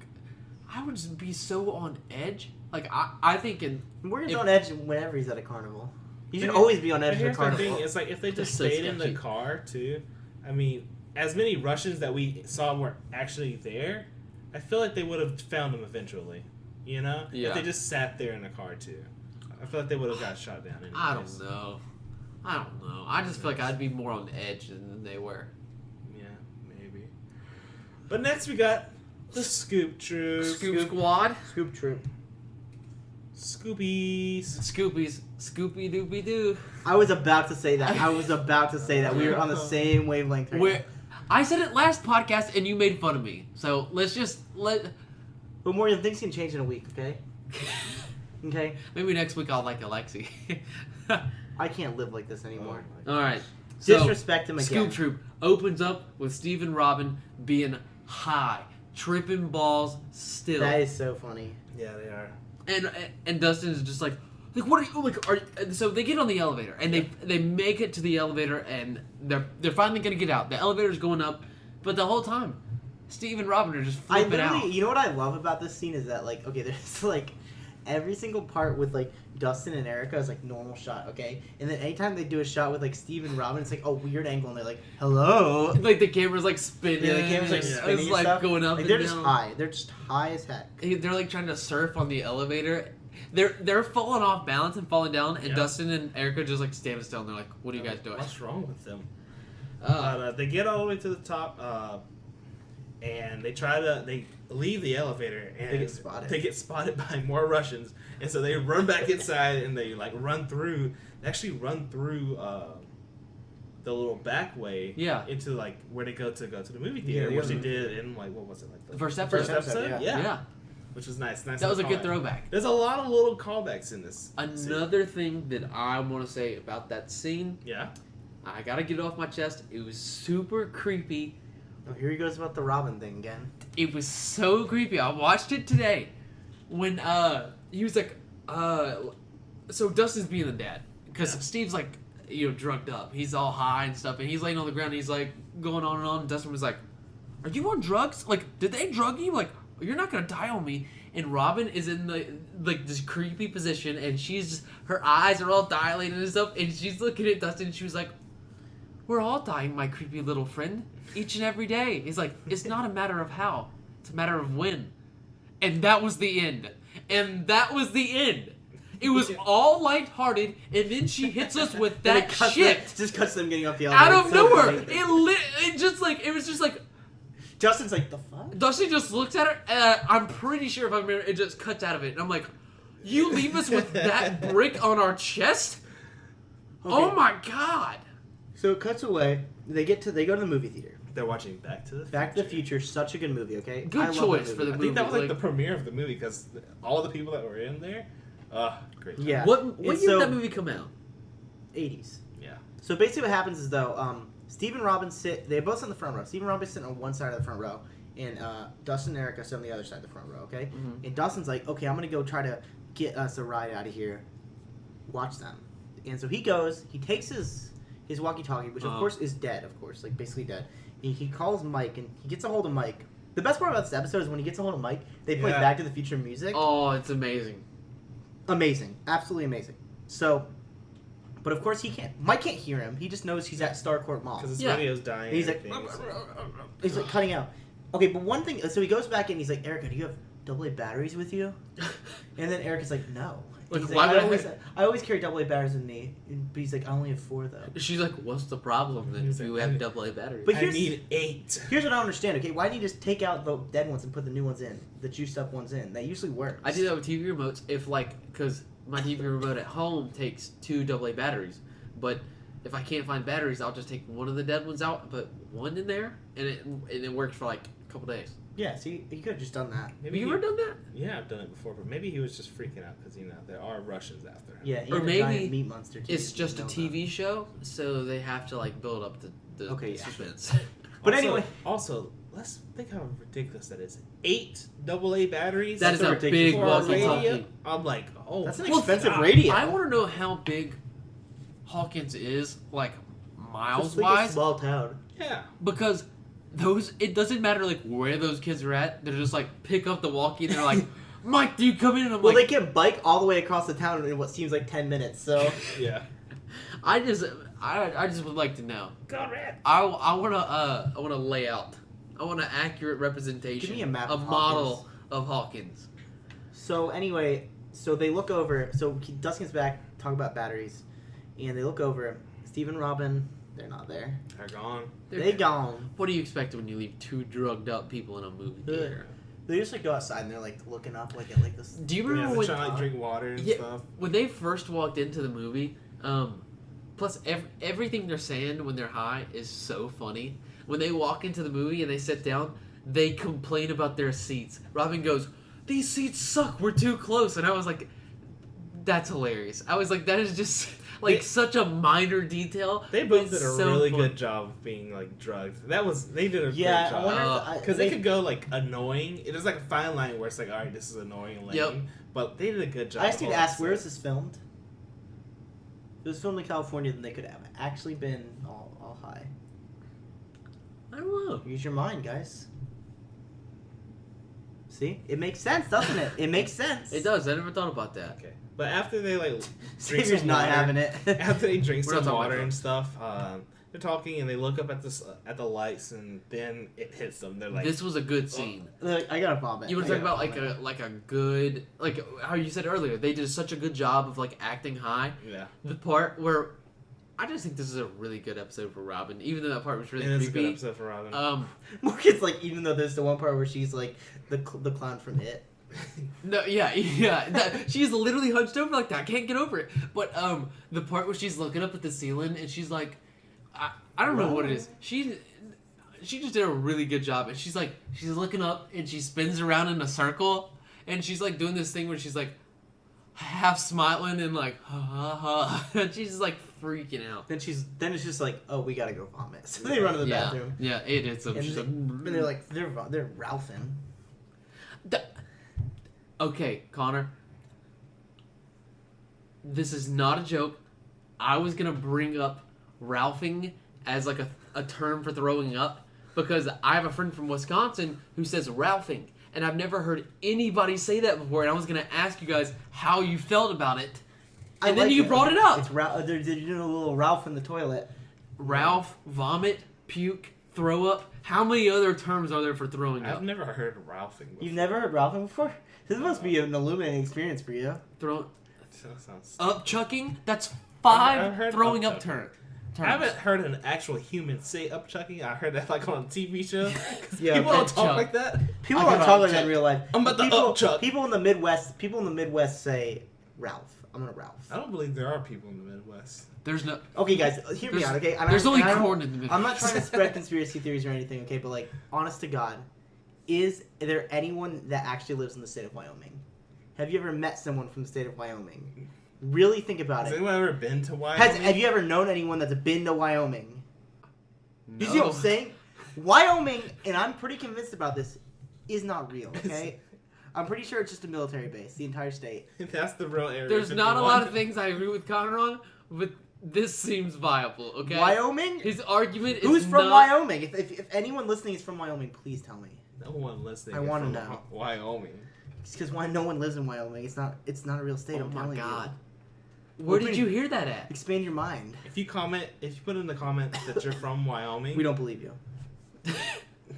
I would just be so on edge. I think Morgan's If- on edge whenever he's at a carnival. You should But always be on But edge at a here's the carnival. thing, it's like if they just That's so stayed in the sketchy. car too, I mean, as many Russians that we saw were actually there, I feel like they would have found them eventually. You know? Yeah. If they just sat there in the car too. I feel like they would have got shot down anyways. I don't know. I just feel like I'd be more on edge than they were. Yeah, maybe. But next we got the Scoop Troop. Scoop Squad, Scoop Troop. Scoopies. Scoopies, Scoopy Doopy Doo. I was about to say that. We were on the same wavelength. Right Where I said it last podcast and you made fun of me. So let's just let. But Morgan, things can change in a week. Okay. Okay. Maybe next week I'll like Alexi. I can't live like this anymore. All right. So Disrespect him again. Scoop Troop opens up with Steve and Robin being high, tripping balls still. That is so funny. Yeah, they are. And Dustin is just like what are you like? So they get on the elevator and they make it to the elevator and they're finally gonna get out. The elevator's going up, but the whole time, Steve and Robin are just flipping out. You know what I love about this scene is that there's every single part with Dustin and Erica is normal shot, okay, and then anytime they do a shot with Steve and Robin, it's a weird angle and they're like, hello. Like the camera's spinning. Yeah, the camera's It's spinning and stuff. going up. They're and just down. high. They're just high as heck. They're trying to surf on the elevator. They're falling off balance and falling down, and Yeah. Dustin and Erica just standing still, and they're like, "What are you guys doing?" What's wrong with them? Uh, They get all the way to the top, and they leave the elevator, and They get spotted. by more Russians, and so they run back inside, and they run through the little back way, Yeah. into where they go to the movie theater, Yeah, which yeah. they did in what was it the first episode. yeah, which was nice. That was a good callback. throwback. There's a lot of little callbacks in this. scene. Another thing that I want to say about that scene, Yeah. I gotta get it off my chest. It was super creepy. Oh, here he goes about the Robin thing again. It was so creepy. I watched it today when he was so Dustin's being the dad because Yeah. Steve's drugged up. He's all high and stuff, and he's laying on the ground. And he's going on and on. And Dustin was like, "Are you on drugs? Did they drug you? You're not gonna die on me." And Robin is in this creepy position, and her eyes are all dilated and stuff, and she's looking at Dustin, and she was like, "We're all dying, my creepy little friend, each and every day." He's like, "It's not a matter of how, it's a matter of when." And that was the end. It was all lighthearted, and then she hits us with Then that it cuts shit just cuts them getting off the elevator. out of It's so nowhere. funny. It was just like Justin's like, the fuck? Dustin just looks at her. I'm pretty sure if I remember, it just cuts out of it, and I'm like, "You leave us with that brick on our chest? Oh Okay. my god!" So it cuts away. They go to the movie theater. They're watching Back to the Back to the Future, such a good movie. Okay, Good I love that choice movie. for the I think that was movie, the premiere of the movie because all the people that were in there, great. time. Yeah. What And year so- did that movie come out? 80s. Yeah. So basically, what happens is Steve and Robin sit. They both sit in the front row. Steve and Robin sit on one side of the front row, and Dustin and Erica sit on the other side of the front row. Okay. Mhm. And Dustin's like, "Okay, I'm gonna go try to get us a ride out of here. Watch them." And so he goes. He takes his walkie-talkie, which of course is dead. Of course, basically dead. He calls Mike, and he gets a hold of Mike. The best part about this episode is when he gets a hold of Mike, they play Yeah. Back to the Future music. Oh, it's amazing. Amazing, absolutely amazing. So, but of course Mike can't hear him. He just knows he's at Starcourt Mall. Because his Yeah. radio's dying. And he's like, and everything, he's like cutting out. Okay, but one thing. So he goes back and he's like, "Erica, do you have AA batteries with you?" And then Erica's like, "No." Like, He's why like, would I always carry AA batteries with me, but he's like, I only have 4 though. She's like, what's the problem then He's if you like, have AA batteries? But I here's- need 8. Here's what I don't understand. Okay, why don't you just take out the dead ones and put the new ones in, the juiced up ones in? That usually works. I do that with TV remotes if because my TV remote at home takes 2 AA batteries, but if I can't find batteries, I'll just take one of the dead ones out, put one in there, and it works for like a couple days. Yeah, see, you could have just done that. Have you ever done that? Yeah, I've done it before, but maybe he was just freaking out because there are Russians after him. Yeah, Or and a maybe giant meat monster. Too, It's you just a know TV show, so they have to like build up the Okay, yeah. suspense. But Also- anyway. also let's think how ridiculous that is. 8 AA batteries. That is so a ridiculous. big for a walkie-talkie. radio. I'm like, oh, That's an Well, expensive God. radio. I want to know how big Hawkins is, like miles Just like a wise, small town. yeah. because it doesn't matter like where those kids are at. They're just like pick up the walkie and they're like, Mike, dude, come in. And I'm Well, like, they can bike all the way across the town in what seems like 10 minutes. So Yeah. I just would like to know. Go red. I want to lay out. I want an accurate representation. Give me a map of model of Hawkins. So anyway, so they look over. So Dustin's back, talk about batteries, and they look over. Steve and Robin, they're not there. They're gone. They gone. What do you expect when you leave 2 drugged up people in a movie theater? They just like go outside and they're like looking up like at like this. Do you Yeah, remember they're when trying to like, drink water and Yeah. stuff. when they first walked into the movie? Plus, everything they're saying when they're high is so funny. When they walk into the movie and they sit down, they complain about their seats. Robin goes, "These seats suck. We're too close." And I was like, "That's hilarious." I was like, "That is just like such a minor detail." They but both it's did a so really funny. good job of being like drugged. They did a Yeah, great I wonder job. if Because they could go like annoying. It is like a fine line where it's like, all right, this is annoying and lame. Yep. But they did a good job. I just need to holding ask, where it. is this filmed? If it was filmed in California, then they could have actually been all high. I don't know. Use your mind, guys. See? It makes sense, doesn't it? It makes sense. It does. I never thought about that. Okay. But after they like drink Xavier's some not water, having it. after they drink We're not some talking water about and stuff, they're talking and they look up at the lights and then it hits them. They're like, This was a good scene. Like, I gotta vomit. You want I to talk gotta about vomit. like a good, like how you said earlier, they did such a good job of like acting high. yeah. The part where I just think this is a really good episode for Robin, even though that part was really And it's a good creepy. episode for Robin. Morgan's like, even though there's the one part where she's like the clown from It. No, yeah. She's literally hunched over like that. I can't get over it. But the part where she's looking up at the ceiling and she's like, I don't know what it is. She just did a really good job. And she's looking up and she spins around in a circle and she's like doing this thing where she's like half smiling and like ha ha ha. And she's just like freaking out. Then it's just like, oh, we gotta go vomit. So they run to the bathroom. Yeah, it is. And, She's and they're like, they're Ralphing. Okay, Connor. This is not a joke. I was gonna bring up Ralphing as like a term for throwing up because I have a friend from Wisconsin who says Ralphing, and I've never heard anybody say that before. And I was gonna ask you guys how you felt about it, and then you brought it up. It's they're doing a little Ralph in the toilet. Ralph, vomit, puke, throw up. How many other terms are there for throwing I've up? never heard of Ralphing before. You've never heard Ralphing before? This must be an illuminating experience for you. Throw That sounds... up chucking. That's I've 5 heard throwing up upchucking. terms. I haven't heard an actual human say upchucking. I heard that like on a TV show. 'Cause Yeah, people don't upchuck. talk like that. People I don't got talk like that upchuck. in real life. I'm about to people, upchuck. People in the Midwest say Ralph. I'm gonna Ralph. I don't believe there are people in the Midwest. There's no. Okay, guys, hear me There's- out. Okay, There's only and I don't- corn in the middle. I'm not trying to spread conspiracy theories or anything. Okay, but like, honest to God, is there anyone that actually lives in the state of Wyoming? Have you ever met someone from the state of Wyoming? Really think about Has it. anyone ever been to Wyoming? Have you ever known anyone that's been to Wyoming? You see what I'm No. saying? Wyoming, and I'm pretty convinced about this, is not real, okay? I'm pretty sure it's just a military base, the entire state. That's the real area. There's not a lot of 51. things I agree with Connor on, but this seems viable. Okay. Wyoming? His argument is Who's from not- Wyoming? If anyone listening is from Wyoming, please tell me. No one listening. I is wanna from know. Wyoming. It's because no one lives in Wyoming. It's not a real state. Oh I'm my telling God. you. Where Open- did you hear that at? Expand your mind. If you put in the comment that you're from Wyoming, We don't believe you.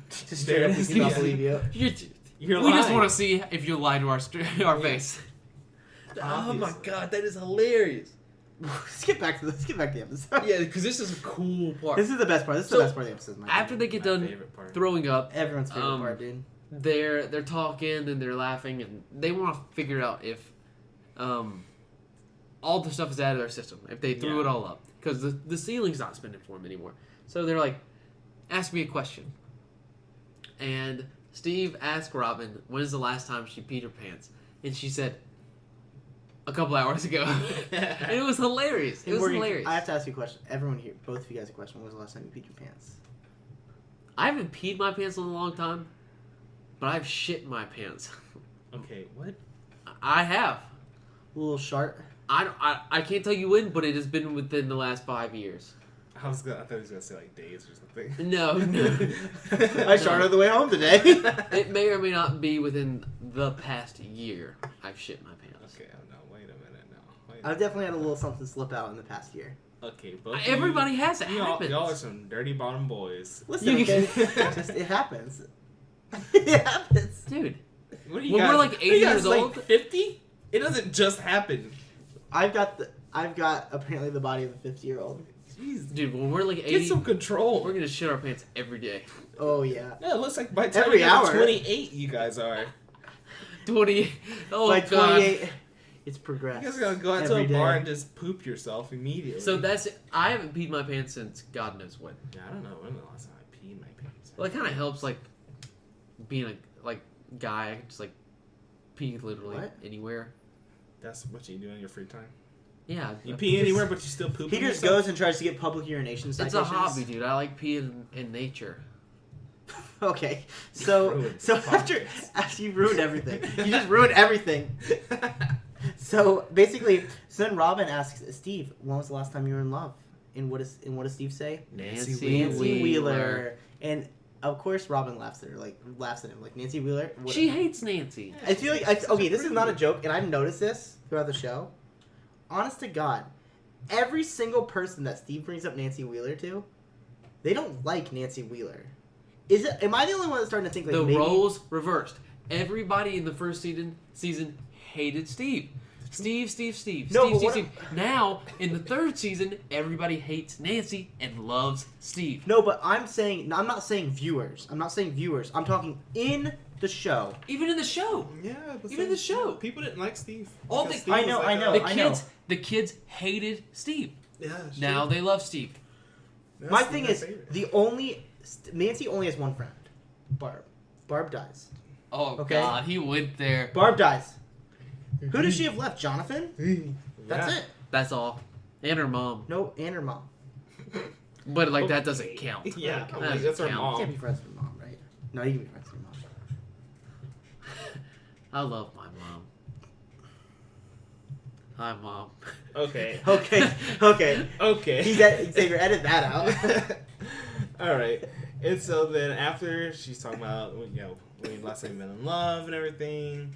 Just straight up, we do not Yeah. believe you. You're, You're we just lying. want to see if you lie to our face. Oh my god, that is hilarious. Let's get back to the episode. Yeah, because this is a cool part. This is the best part. This is So, the best part of the episode. in my After they opinion. get My done favorite part. throwing up, Everyone's favorite part, dude. they're talking and they're laughing and they want to figure out if all the stuff is out of their system, if they threw it all up, because the ceiling's not spinning for them anymore. So they're like, ask me a question. And Steve asked Robin, when's the last time she peed her pants? And she said, a couple hours ago. And it was hilarious. It Hey, was Morgan, hilarious. I have to ask you a question. Everyone here, both of you guys, a question. When was the last time you peed your pants? I haven't peed my pants in a long time, but I've shit my pants. Okay, what? I have. A little sharp. I can't tell you when, but it has been within the last 5 years. I thought he was gonna say like days or something. No. I started on the way home today. It may or may not be within the past year I've shit my pants. Okay, oh no, wait a minute now. I've definitely had a little something slip out in the past year. Okay, both of Everybody has it. y'all Happens. are some dirty bottom boys. Listen, You- okay? It happens. It happens. Dude, What are you When guys? we're, like, what 80 are you guys, years like, old- 50? It doesn't just happen. I've got apparently the body of a 50-year-old. Jeez, dude, when we're like 80, get some control. we're gonna shit our pants every day. Oh yeah. Yeah, it looks like by the time Every you get to hour. 28, you guys are. 20. Oh By god. 28, it's You progressed. guys gotta go out to a every bar day. and just poop yourself immediately. So that's it. I haven't peed my pants since God knows when. Yeah, I don't know when the last time I peed my pants. Well, it kind of helps, like being a guy. I can just pee literally What? anywhere. That's what you do in your free time. Yeah, You pee anywhere, but you still poop. He on just yourself? goes and tries to get public urination It's citations. a hobby, dude. I like peeing in nature. Okay, so Ruined so the after you ruined everything, you just ruined everything. So basically, so then Robin asks Steve, "When was the last time you were in love?" And what does Steve say? Nancy Nancy Wheeler. Wheeler. And of course, Robin laughs at him, like Nancy Wheeler. What- She hates Nancy. I feel like okay, this is not a joke, and I've noticed this throughout the show. Honest to God, every single person that Steve brings up Nancy Wheeler to, they don't like Nancy Wheeler. Is it? Am I the only one that's starting to think like The maybe? roles reversed. Everybody in the first season hated Steve. Steve. No, Steve, but what- Steve. Now, in the third season, everybody hates Nancy and loves Steve. No, but I'm not saying viewers. I'm talking in the show. Even in the show. Yeah, Even the show. People didn't like Steve. All Because the- Steve I was know, like I a- know. The kids hated Steve. Yeah, it's Now true. they love Steve. That's My thing my is, favorite. Nancy only has one friend, Barb. Barb dies. Oh Okay. God, he went there. Barb dies. Who does she have left? Jonathan? That's Yeah. it. That's all. And her mom. No, and her mom. But that doesn't count. Yeah, That that's doesn't her count. You can't mom. be friends with your mom, right? No, you can be friends with your mom. I love my mom. Hi, Mom. Okay. Okay. Okay. Xavier, edit that out. All right. And so then after she's talking about when last time you've been in love and everything,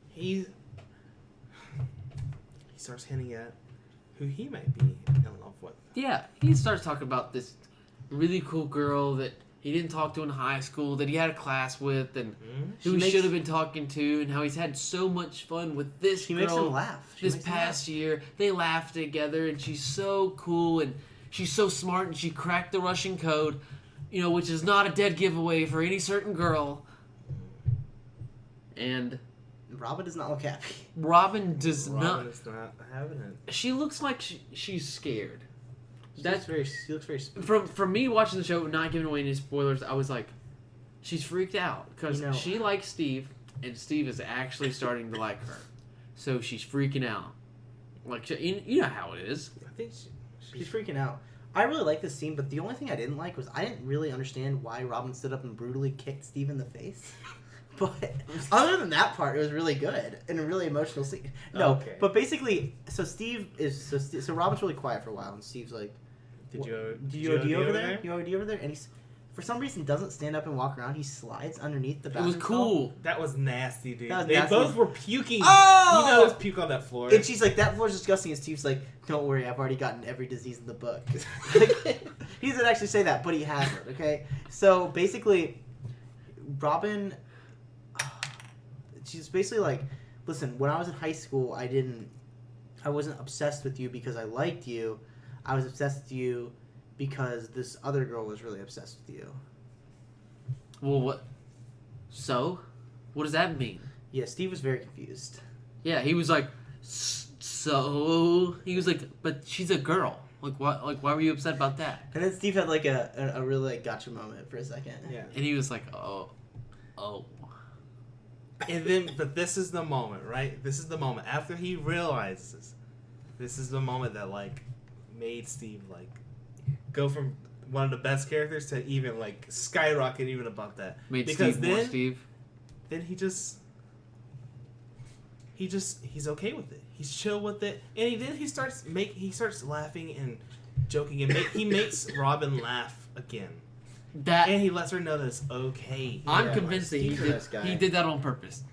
he starts hinting at who he might be in love with. Yeah, he starts talking about this really cool girl that he didn't talk to in high school, that he had a class with, and She who he makes- should have been talking to, and how he's had so much fun with this She girl makes him laugh. She this makes him past year. They laughed together, and she's so cool, and she's so smart, and she cracked the Russian code, which is not a dead giveaway for any certain girl. And laugh. Robin does not look happy. Robin does Robin not. is not having it. She looks like she's scared. She looks very spooked. From me watching the show, not giving away any spoilers, I was like, she's freaked out because she likes Steve, and Steve is actually starting to like her, so she's freaking out. Like you know how it is. I think She's freaking out. I really like this scene, but the only thing I didn't like was I didn't really understand why Robin stood up and brutally kicked Steve in the face. But other than that part, it was really good and a really emotional scene. No, Okay. but basically, so Robin's really quiet for a while, and Steve's like, Did you "Do you OD over there? You OD over there?" And he's for some reason doesn't stand up and walk around. He slides underneath the It bathroom was cool. That was nasty, dude. That was They nasty. both were puking. Oh! You know there's puke on that floor. And she's like, "That floor's disgusting." And Steve's like, "Don't worry, I've already gotten every disease in the book." Like, he doesn't actually say that, but he has it. Okay, so basically, Robin, she's basically like, listen, when I was in high school, I wasn't obsessed with you because I liked you. I was obsessed with you because this other girl was really obsessed with you. Well, what? So, what does that mean? Yeah, Steve was very confused. Yeah, he was like, so he was like, but she's a girl. Like, what? Like, why were you upset about that? And then Steve had like a really like gotcha moment for a second. Yeah. And he was like, oh. And then, but this is the moment, right? This is the moment after he realizes. This is the moment that like made Steve like go from one of the best characters to even like skyrocket even above that. Made because Steve then, more Steve. Then he's okay with it. He's chill with it, and he starts laughing and joking, and he makes Robin laugh again. And he lets her know that it's okay. I'm convinced that he did that on purpose.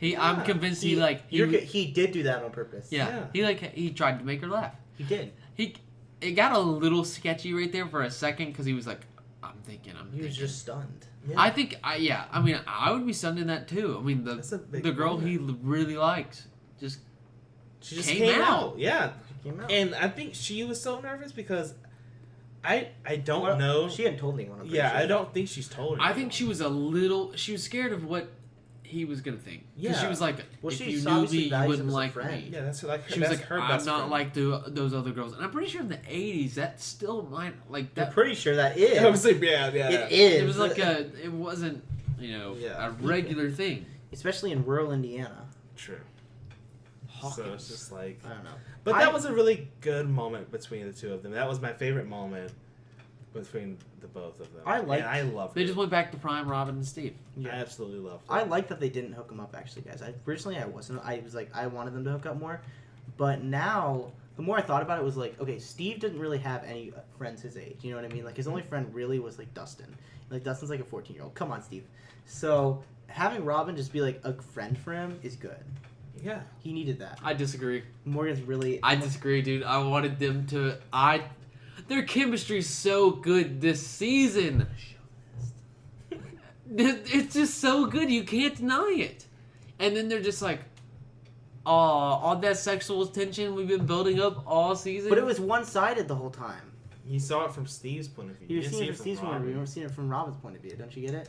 I'm convinced he did do that on purpose. Yeah. He tried to make her laugh. He did. It got a little sketchy right there for a second because he was like, I'm thinking. He was just stunned. Yeah. I think, I mean, I would be stunned in that too. I mean, the girl he really likes she just came out. Yeah. She came out. And I think she was so nervous because I don't know. She hadn't told anyone. Yeah, I don't think she's told anyone. I think she was scared of what he was going to think. Yeah. She was like, well, if you knew me, you wouldn't like me. Yeah, that's like her, she was like, her I'm best not friend. like those other girls. And I'm pretty sure in the 80s, that still might, like that. I'm pretty sure that is. I was like, yeah. It is. It was like it wasn't, a regular thing. Especially in rural Indiana. True. Hawkins. So it's just like, I don't know. But that was a really good moment between the two of them. That was my favorite moment between the both of them. I loved it. They just went back to prime Robin and Steve. I absolutely loved it. I like that they didn't hook them up, actually, guys. Originally, I wasn't. I was like, I wanted them to hook up more. But now, the more I thought about it, was like, okay, Steve didn't really have any friends his age. You know what I mean? Like, his only friend really was, like, Dustin. Like, Dustin's like a 14-year-old. Come on, Steve. So, having Robin just be, like, a friend for him is good. Yeah. He needed that. I disagree. Morgan's really... I disagree, dude. I wanted them to... Their chemistry's so good this season. It's just so good. You can't deny it. And then they're just like, all that sexual tension we've been building up all season. But it was one-sided the whole time. You saw it from Steve's point of view. You seen it from Steve's point of view. You've never seen it from Robin's point of view. Don't you get it?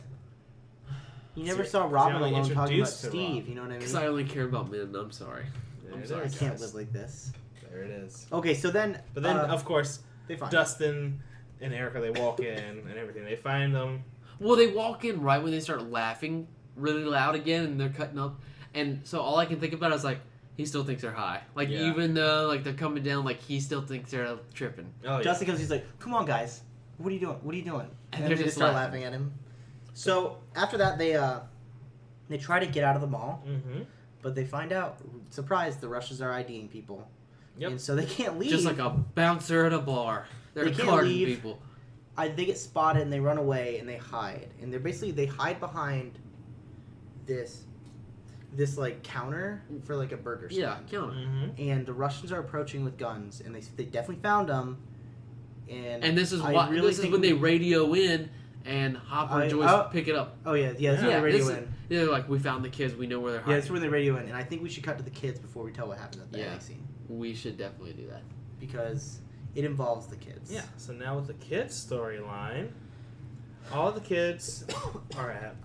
You never saw Robin alone talking about Steve. You know what I mean? Because I only care about men. I'm sorry. I'm sorry. I can't live like this. There it is. Okay, so then... But then, of course, they find Dustin and Erica, they walk in and everything. They find them. Well, they walk in right when they start laughing really loud again, and they're cutting up. And so all I can think about is, like, he still thinks they're high. Like, even though, like, they're coming down, like, he still thinks they're tripping. Oh, yeah. Dustin comes, he's like, come on, guys. What are you doing? What are you doing? And they just start laughing at him. So, after that, they try to get out of the mall. Mm-hmm. But they find out, surprise, the Russians are IDing people. Yep. And so they can't leave. Just like a bouncer at a bar. They're They can't carding leave. people. They get spotted and they run away and they hide. And they hide behind this like counter for like a burger stand. Yeah, counter. Mm-hmm. And the Russians are approaching with guns, and they definitely found them. And this is when they radio in, and Hopper and Joyce pick it up. Oh yeah, that's when they radio in. They're like, we found the kids, we know where they're hiding. Yeah, that's when they radio in, and I think we should cut to the kids before we tell what happens at the ending scene. We should definitely do that. Because it involves the kids. Yeah, so now with the kids storyline, all the kids are at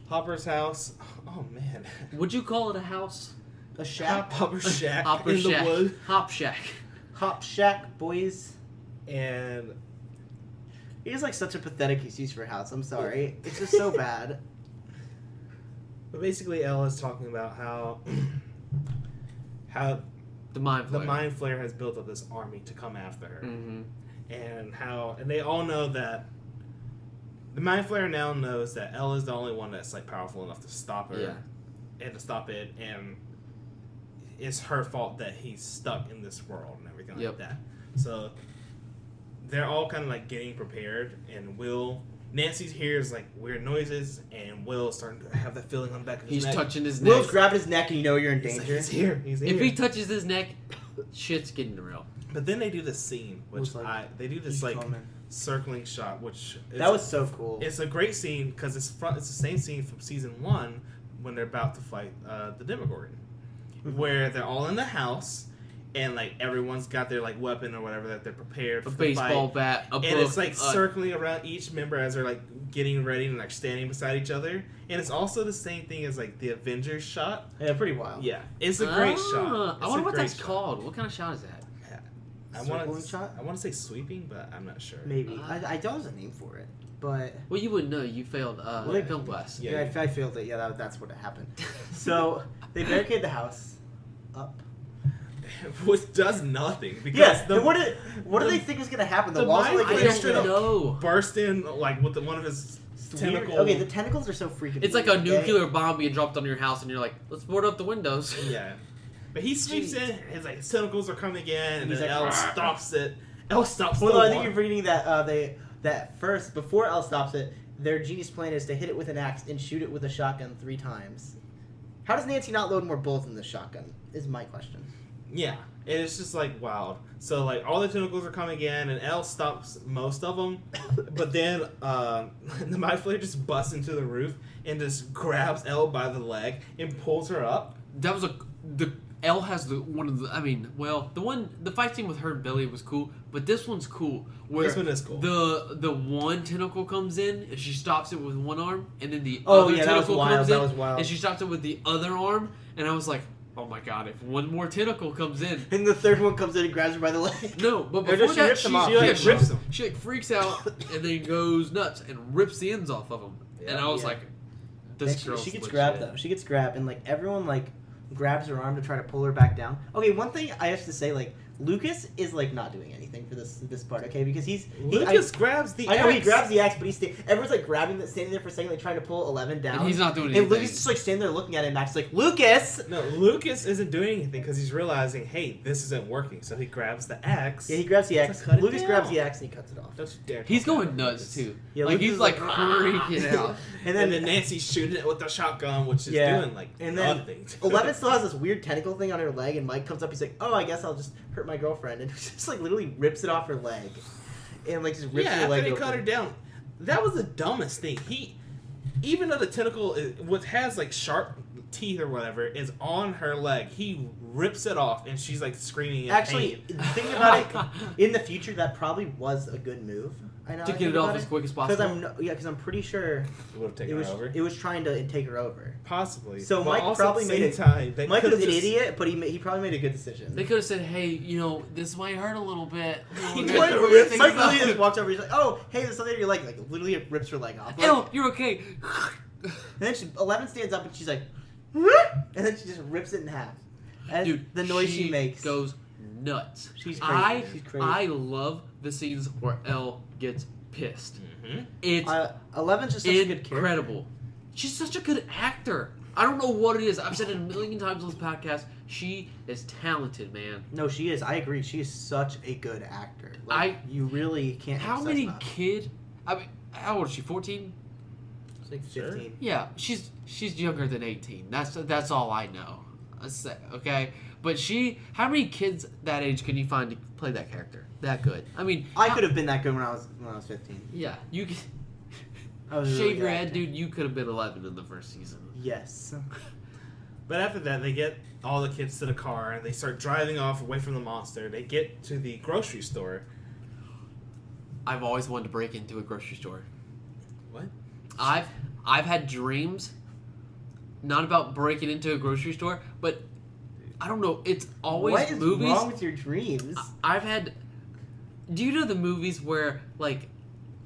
Hopper's house. Oh, man. Would you call it a house? A shack? Hopper's shack Hopper's in shack. the woods. Hop shack. Hop shack, boys. And he has like such a pathetic excuse for a house. I'm sorry. It's just so bad. But basically, Ella's talking about how the Mind Flayer has built up this army to come after her. Mm-hmm. And they all know that the Mind Flayer now knows that Ella's the only one that's like powerful enough to stop her and to stop it, and it's her fault that he's stuck in this world and everything like that. So they're all kind of like getting prepared, and Nancy hears like weird noises, and Will's starting to have that feeling on the back of his neck. He's touching his neck. Will's grabbing his neck, and you know you're in danger. Like, he's here. He's here. If he touches his neck, shit's getting real. But then they do this scene, which they do this like circling shot, which that was so cool. It's a great scene because it's the same scene from season 1 when they're about to fight the Demogorgon, where they're all in the house. And like everyone's got their like weapon or whatever that they're prepared for A the baseball fight. bat, a book. And it's like circling around each member as they're like getting ready and like standing beside each other. And it's also the same thing as like the Avengers shot. Yeah, pretty wild. Yeah, it's a great shot. I wonder what that's called. What kind of shot is that? Circling shot? I want to say sweeping, but I'm not sure. Maybe. I don't have a name for it, but Well, you wouldn't know. You failed film class. Yeah. I failed it. Yeah, that's what happened. So they barricade the house up. Which does nothing because Yes. What do they think is gonna happen? The walls are like I gonna don't know. burst in like with one of his tentacles. Okay, the tentacles are so freaking. It's like a weird, okay? nuclear bomb being dropped on your house, and you're like, let's board up the windows. Yeah, but he sweeps in. His tentacles are coming again, and He's then like, Elle "Rah." stops it. Elle stops. Well, the no, I think one. you're forgetting that that first before Elle stops it, their genius plan is to hit it with an axe and shoot it with a shotgun 3 times. How does Nancy not load more bullets in the shotgun? Is my question. Yeah, and it's just like wild. So like all the tentacles are coming in, and Elle stops most of them, but then the Mind Flayer just busts into the roof and just grabs Elle by the leg and pulls her up. That was Elle has one of the. I mean, well, the fight scene with her and Billy was cool, but this one's cool. Where This one is cool. The one tentacle comes in and she stops it with one arm, and then the Oh, other yeah, that was tentacle wild, comes that in was wild. and she stops it with the other arm, and I was like, oh my god, if one more tentacle comes in. And the third one comes in and grabs her by the leg. No, but Or before does she that, rip them off? She like rips them. She like freaks out and then goes nuts and rips the ends off of them. And I was Yeah. like, this She girl's gets legit. grabbed though. She gets grabbed, and like everyone like grabs her arm to try to pull her back down. Okay, one thing I have to say, like Lucas is like not doing anything for this part, okay? Because Lucas grabs the I know he axe. grabs the axe, but everyone's like standing there for a second, like trying to pull 11 down. And he's not doing And anything. Lucas just like standing there looking at him. Max is like, Lucas. No, Lucas isn't doing anything because he's realizing, hey, this isn't working. So he grabs the axe. Yeah, he grabs the axe. To cut it Lucas down. grabs the axe and he cuts it off. Don't you dare He's talk going about nuts Lucas. too. Yeah, Like Lucas he's is like like, freaking out. And then Nancy's shooting it with the shotgun, which is doing like and then nothing. 11 still has this weird tentacle thing on her leg, and Mike comes up. He's like, "Oh, I guess I'll just hurt my girlfriend," and he just like literally rips it off her leg, and like just rips yeah, her after leg they open. cut her down, that was the dumbest thing. Even though the tentacle what has like sharp teeth or whatever is on her leg, he rips it off, and she's like screaming. In Actually, pain. thinking about it, in the future, that probably was a good move. I know To get it off as quick as possible. Because I'm pretty sure It would have taken it was her over. it was trying to take her over. Possibly. So But Mike also probably at the made same it- time, they Mike was an could've just- idiot, but he probably made a good decision. They could have said, "Hey, you know, this might hurt a little bit." He You know, Mike- what do you think Mike about literally just it? walks over. He's like, "Oh, hey, there's something in your leg." Like literally rips her leg off. Like, Ew, you're okay. and then 11 stands up and she's like, and then she just rips it in half. And Dude, the noise she makes goes nuts. She's crazy. She's crazy. I love the scenes where Elle gets pissed. Mhm. It's 11's just such a good character. incredible. She's such a good actor. I don't know what it is. I've said it a million times on this podcast. She is talented, man. No, she is. I agree. She is such a good actor. Like, you really can't. How emphasize many enough. kid? I mean, how old is she? 14? She's like Sure. 15. Yeah, she's younger than 18. That's all I know. Okay, but how many kids that age can you find to play that character that good? I mean, I could have been that good when I was 15. Yeah, you could I was a really shave good your head, actor. dude. You could have been 11 in the first season. Yes. But after that, they get all the kids to the car and they start driving off away from the monster. They get to the grocery store. I've always wanted to break into a grocery store. What? I've had dreams, not about breaking into a grocery store, but I don't know. It's always What is movies. wrong with your dreams? I've had. Do you know the movies where like?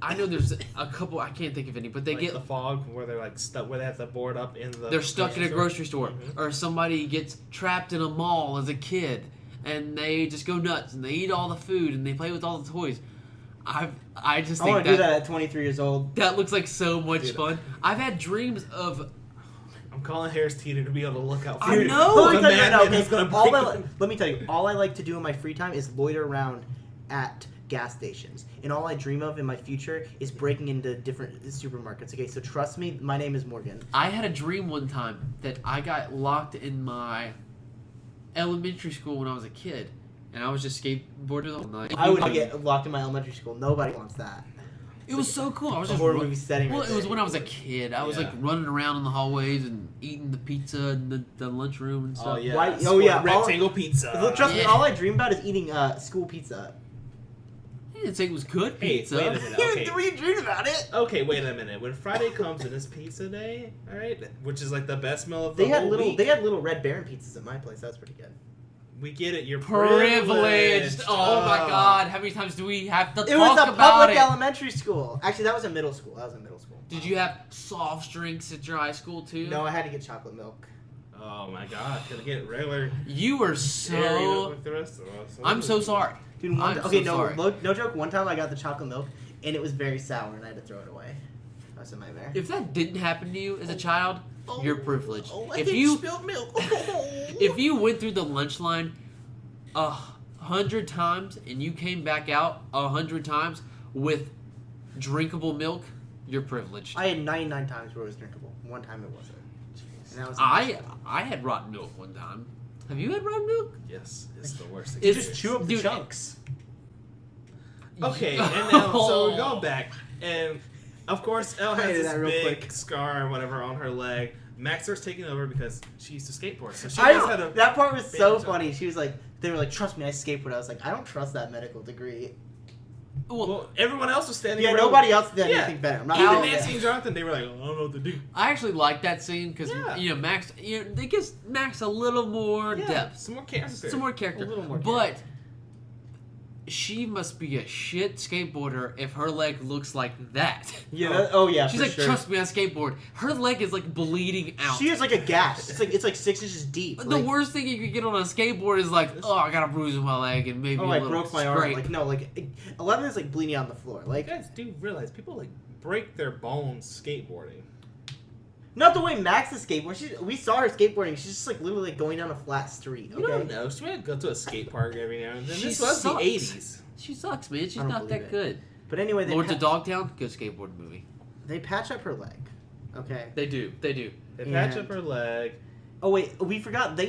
I know there's a couple. I can't think of any, but they Like get the fog where they're like stuck, where they have to board up in the. they're stuck in a grocery store, Mhm. or somebody gets trapped in a mall as a kid, and they just go nuts and they eat all the food and they play with all the toys. I just I think want to do that at 23 years old. that looks like so much Dude. fun. I've had dreams of. I'm calling Harris Teeter to be able to look out for I you. know! Let me The tell you right now, madman okay? is gonna All break them. let me tell you, all I like to do in my free time is loiter around at gas stations. And all I dream of in my future is breaking into different supermarkets. Okay, so trust me, my name is Morgan. I had a dream one time that I got locked in my elementary school when I was a kid, and I was just skateboarding all night. I would get locked in my elementary school. Nobody wants that. It was so cool. I was a just horror movie setting. Well, right it was there. when I was a kid. I was like Yeah. running around in the hallways and eating the pizza in the lunchroom and stuff. Oh yeah. Why- oh, Square yeah, all- Rectangle pizza. Look, trust me, Yeah. all I dream about is eating school pizza. I didn't say it was good Hey, pizza. wait a minute. Okay. We dream about it. Okay, wait a minute. When Friday comes and it's pizza day, all right, which is like the best meal of the They had whole little. week, They had little Red Baron pizzas at my place. That was pretty good. we get it. You're Privileged. Oh my Ah. God! How many times do we have to It talk was a about public it? elementary school. Actually, that was a middle school. Did you have soft drinks at your high school too? No, I had to get chocolate milk. Oh my God! Can I get regular? You were dairy so. with the rest of us? I'm so sorry. Dude, I'm okay, so sorry. no joke. One time I got the chocolate milk and it was very sour and I had to throw it away. That was a nightmare. If that didn't happen to you as a child, you're privileged. I If think you spilled milk. if you went through the lunch line 100 times and you came back out 100 times with drinkable milk, you're privileged. I had 99 times where it was drinkable. One time it wasn't. And that was I had rotten milk one time. Have you had rotten milk? Yes, it's the worst. It's- just chew up the Dude, chunks. Okay, and now so we go back, and of course Elle I has hated this that real big quick. scar or whatever on her leg. Max starts taking over because she used to skateboard, so she I knows how to. that part was so bandage up. funny. She was like, they were like, trust me, I skateboard. I was like, I don't trust that medical degree. Well, Everyone else was standing. Yeah, around. nobody else did Yeah. anything better. I'm not Even doing Nancy that. and Jonathan, they were like, I don't know what to do. I actually like that scene because Yeah. Max, it gives Max a little more Yeah, depth, some more character. some more character. A little more But she must be a shit skateboarder if her leg looks like that. Yeah. Oh yeah. She's for like, sure. trust me, I skateboard. Her leg is like bleeding out. She has like a gash. It's like 6 inches deep. The Like, worst thing you could get on a skateboard is like, oh, I got a bruise in my leg and maybe oh, a I little broke my arm. scrape. Like no, like 11 is like bleeding on the floor. You Like guys do realize people like break their bones skateboarding. not the way Max is skateboarding. We saw her skateboarding. She's just like literally like going down a flat street. You don't Okay. know. She might go to a skate park every now and then. She This was sucks. the 80s. She sucks, man. She's I don't not believe that it. good. But anyway, Lords of Dogtown, good skateboard movie. they patch up her leg. Okay. They do. They do. They patch And- up her leg. Oh wait, we forgot.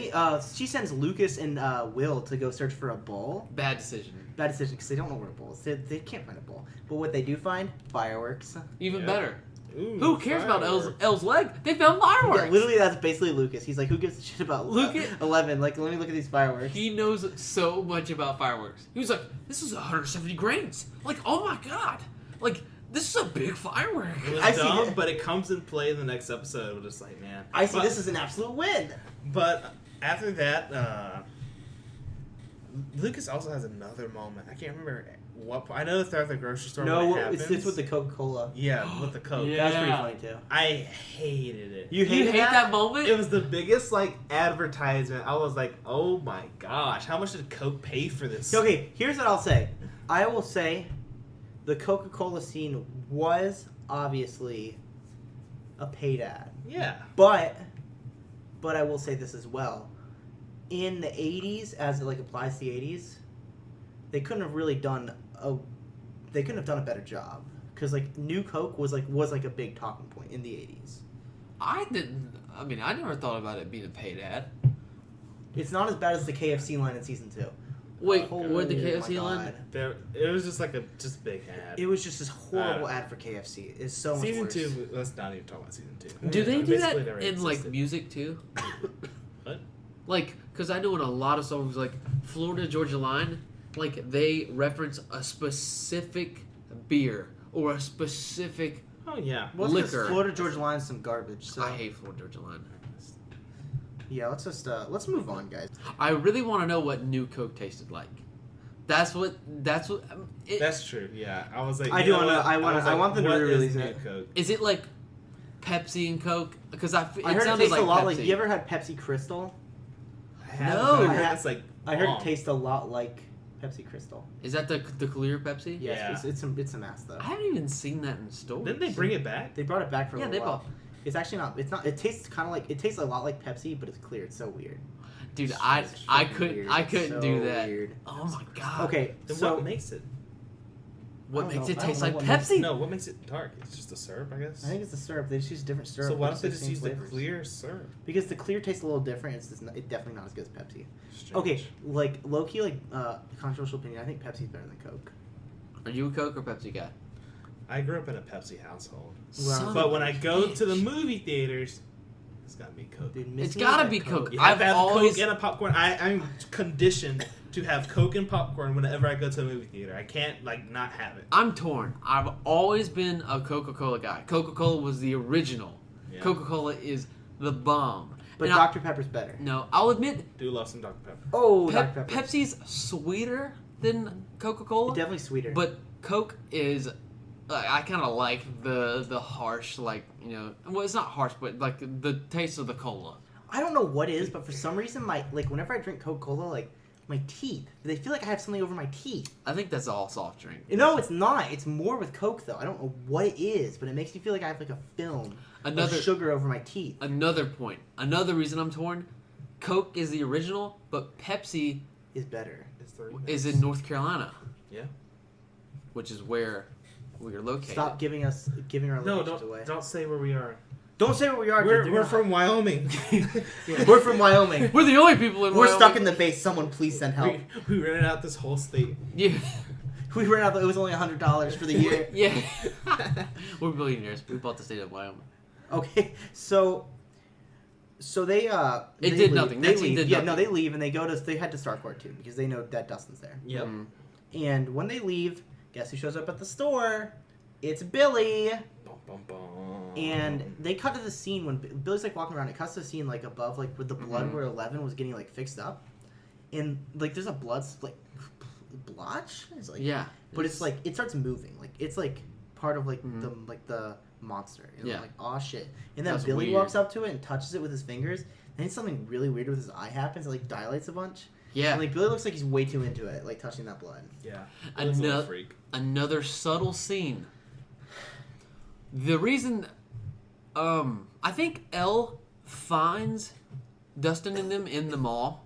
She sends Lucas and Will to go search for a bull. Bad decision. Bad decision because they don't know where a bull is. They can't find a bull. But what they do find, fireworks. Even Yeah. better. Ooh, Who cares about fireworks. Elle's leg? They found fireworks. Yeah, literally that's basically Lucas. He's like, who gives a shit about Look at- 11? Like, let me look at these fireworks. He knows so much about fireworks. He was like, this is 170 grains. Like, oh my god. Like, this is a big firework. It was I see dumb, it. but it comes in play in the next episode. We're just like, man. I see But- this as an absolute win. But after that, Lucas also has another moment. I can't remember what. I know they're at the grocery store. No, when it it's happens. with the Coca-Cola. Yeah, with the Coke. Yeah. That's pretty funny too. I hated it. You You hated hate that moment? It was the biggest like advertisement. I was like, oh my gosh, how much did Coke pay for this? Okay, here's what I'll say. I will say the Coca-Cola scene was obviously a paid ad. Yeah. But I will say this as well. In the 80s, as it like applies to the 80s, they couldn't have really done a better job because like New Coke was like a big talking point in the 80s. I never thought about it being a paid ad. It's not as bad as the KFC line in season 2. Wait, Oh where'd the my KFC line? God. It was just like a big ad. It was just this horrible ad for KFC. It's so much Season worse. 2. Let's not even talk about season 2. Do they do that Basically never in like existed. music too? What? Like, because I know in a lot of songs, like Florida Georgia Line, like they reference a specific beer or a specific. Oh yeah. Well, it's 'cause liquor. Florida Georgia Line's some garbage. So I hate Florida Georgia Line. yeah, let's move on, guys. I really want to know what New Coke tasted like. That's what. That's true. Yeah, I was like, I you do know wanna- what? I wanna- was I want them to what is re-release New it. Coke? Is it like Pepsi and Coke? Because it I heard it sounded tastes like a lot Pepsi. like. You ever had Pepsi Crystal? I haven't, No. but I I heard ha- it's like. I heard bomb. it tastes a lot like Pepsi Crystal. Is that the clear Pepsi? Yes, Yeah. it's some ass though. I haven't even seen that in stores. Didn't they bring it back? They brought it back for a Yeah, little they while. brought. It's actually not. It's not. It tastes kind of like. It tastes a lot like Pepsi, but it's clear. It's so weird. Dude, It's I fucking couldn't weird. I It's couldn't so do that. weird. Oh my god. Okay, Then so what makes it? What I don't makes know. it I don't taste know like what makes- Pepsi? No, what makes it dark? It's just the syrup, I guess. I think it's the syrup. They just use different syrup. So why with don't they just 16 use the flavors. clear syrup? Because the clear tastes a little different. It's just it's definitely not as good as Pepsi. Strange. Okay, like low key, like controversial opinion. I think Pepsi's better than Coke. Are you a Coke or Pepsi guy? I grew up in a Pepsi household. Son But of when a I go to the bitch. movie theaters, it's gotta be Coke. Dude, It's miss me gotta with be that Coke. You have I've to have always- Coke and a popcorn. I'm conditioned to have Coke and popcorn whenever I go to a movie theater. I can't not have it. I'm torn. I've always been a Coca-Cola guy. Coca-Cola was the original. Yeah. Coca-Cola is the bomb. But And Dr. Pepper's better. No, I'll admit, Do love some Dr. Pepper. Oh, Dr. Pepper. Pepsi's sweeter than Coca-Cola. Definitely sweeter. But Coke is, I kind of like the harsh, well, it's not harsh, but like the taste of the cola. I don't know what it is, but for some reason, whenever I drink Coca-Cola, my teeth, they feel like I have something over my teeth. I think that's all soft drink. No, it's not. It's more with Coke, though. I don't know what it is, but it makes me feel like I have a film of sugar over my teeth. Another point. Another reason I'm torn. Coke is the original, but Pepsi Is better. is in North Carolina. Yeah. Which is where we are located. Stop giving our locations away. Don't say where we are. Don't say where we are. dude. We're from Wyoming. We're from Wyoming. We're the only people in We're Wyoming. stuck in the base. Someone please send help. we rented out this whole state. Yeah. We ran out. It was only $100 for the year. Yeah. We're billionaires. We bought the state of Wyoming. Okay, so they It they did leave. nothing. They That scene leave. did Yeah, nothing. no, they leave and they head to Starcourt too because they know that Dustin's there. Yep. Mm. And when they leave, guess who shows up at the store? It's Billy. Bum, bum, bum. And they cut to the scene when Billy's walking around. It cuts to the scene above with the blood where 11 was getting fixed up, and there's a blood blotch. It's Yeah. but it's it starts moving. It's part of the monster. And Yeah. I'm aw shit. And then That's Billy weird. walks up to it and touches it with his fingers. Then something really weird with his eye happens. It dilates a bunch. Yeah. And Billy looks like he's way too into it, touching that blood. Yeah. Billy's a little Ano- freak. Another subtle scene. The reason, I think Elle finds Dustin and them in the mall.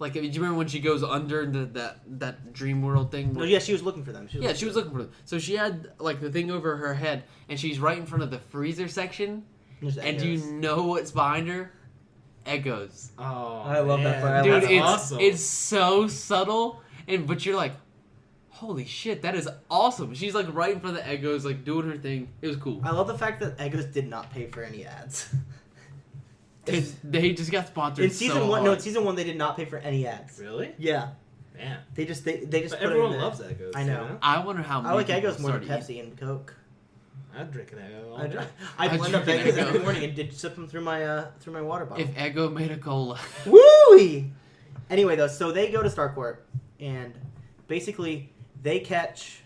Do you remember when she goes under that dream world thing? No, yeah, she was looking for them. She was looking for them. So she had the thing over her head, and she's right in front of the freezer section. And do you know what's behind her? Echoes. Oh, I love that man. part. Dude, That's it's awesome. it's so subtle, but you're like, holy shit, that is awesome. She's right in front of the Eggos, doing her thing. It was cool. I love the fact that Eggos did not pay for any ads. They just got sponsored. In season so one, hard. in season one, they did not pay for any ads. Really? Yeah, Man. they just they just. But put it everyone in there. loves Eggos. I know. You know? I wonder how I many like people Eggos more than started Pepsi and Coke. I'd drink an Eggo. all I, day. I I blend up drink Eggos an every Eggo. morning and did sip them through my water bottle. If Eggo made a cola. Woo! Anyway, though, so they go to Starcourt and basically they catch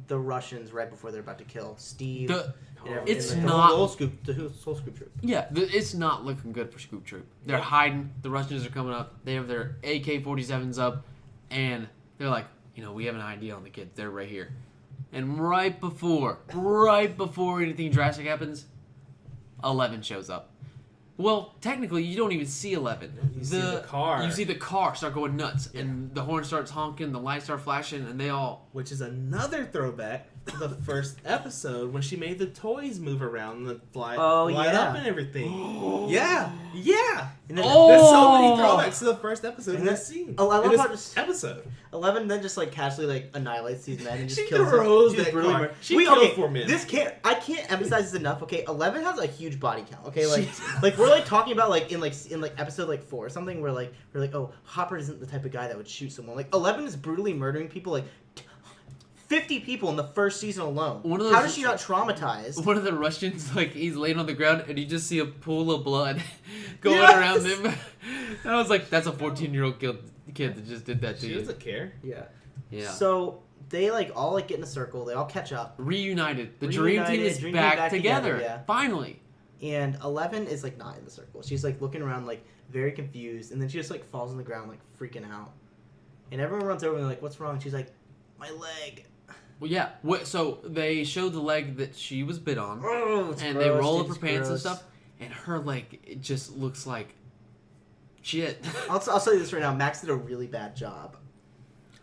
the Russians right before they're about to kill Steve. The- and everything. it's the not- whole scoop. The whole scoop troop. Yeah, it's not looking good for Scoop Troop. They're hiding. The Russians are coming up. They have their AK-47s up, and they're like, we have an idea on the kids. They're right here. And right before anything drastic happens, 11 shows up. Well, technically, you don't even see 11. You see the car. You see the car start going nuts, and the horn starts honking, the lights start flashing, and they all... Which is another throwback to the first episode when she made the toys move around and light yeah. up and everything. yeah. And then There's so many Oh! throwbacks to the first episode in And this scene. Oh, I love in this how just- episode. 11 then just casually annihilates these men and just She kills throws them. She's that brutally car. murdered. She killed 4 men. I can't emphasize this enough. Okay, 11 has a huge body count. Okay, we're talking about in episode 4 or something where we're like, oh, Hopper isn't the type of guy that would shoot someone. 11 is brutally murdering people 50 people in the first season alone. One of those- How does she not traumatize? One of the Russians, he's laying on the ground, and you just see a pool of blood going Yes! around him. And I was like, that's a 14-year-old kid that just did that to She you. doesn't care. Yeah. Yeah. So they all get in a circle. They all catch up, Reunited. The Dream Team is Dream Team back together. yeah. Finally. and 11 is not in the circle. She's looking around very confused, and then she just falls on the ground freaking out. And everyone runs over and they're like, "What's wrong?" She's like, "My leg." Well, yeah. So they show the leg that she was bit on, Oh, it's and gross, they roll dude, up her it's pants and gross. stuff, and her leg, it just looks like shit. I'll tell you this right now. Max did a really bad job.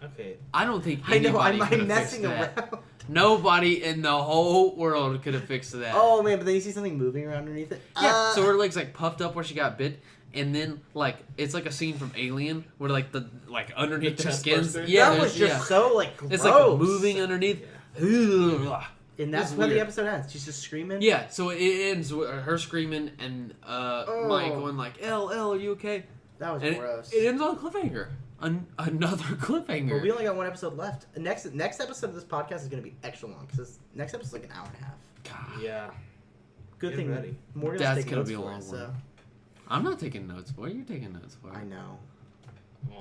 Okay. I don't think I know. anybody I'm could have messing fixed that. around. Nobody in the whole world could have fixed that. Oh man! But then you see something moving around underneath it. Yeah, so her leg's puffed up where she got bit, and then it's a scene from Alien where the underneath The their chest skins. burster? Yeah, that was there's- just so gross. it's moving underneath. Ugh. And that's It's where the weird. episode ends. She's just screaming. Yeah, so it ends with her screaming and Mike going like, "L, are you okay?" That was And gross. it ends on a cliffhanger. Another cliffhanger. But we only got one episode left. Next episode of this podcast is going to be extra long because next episode is like an hour and a half. God, Yeah. Good Get thing ready. Morgan's That's taking gonna notes be a for long us, one. so I'm not taking notes for it. You're taking notes for it. I know.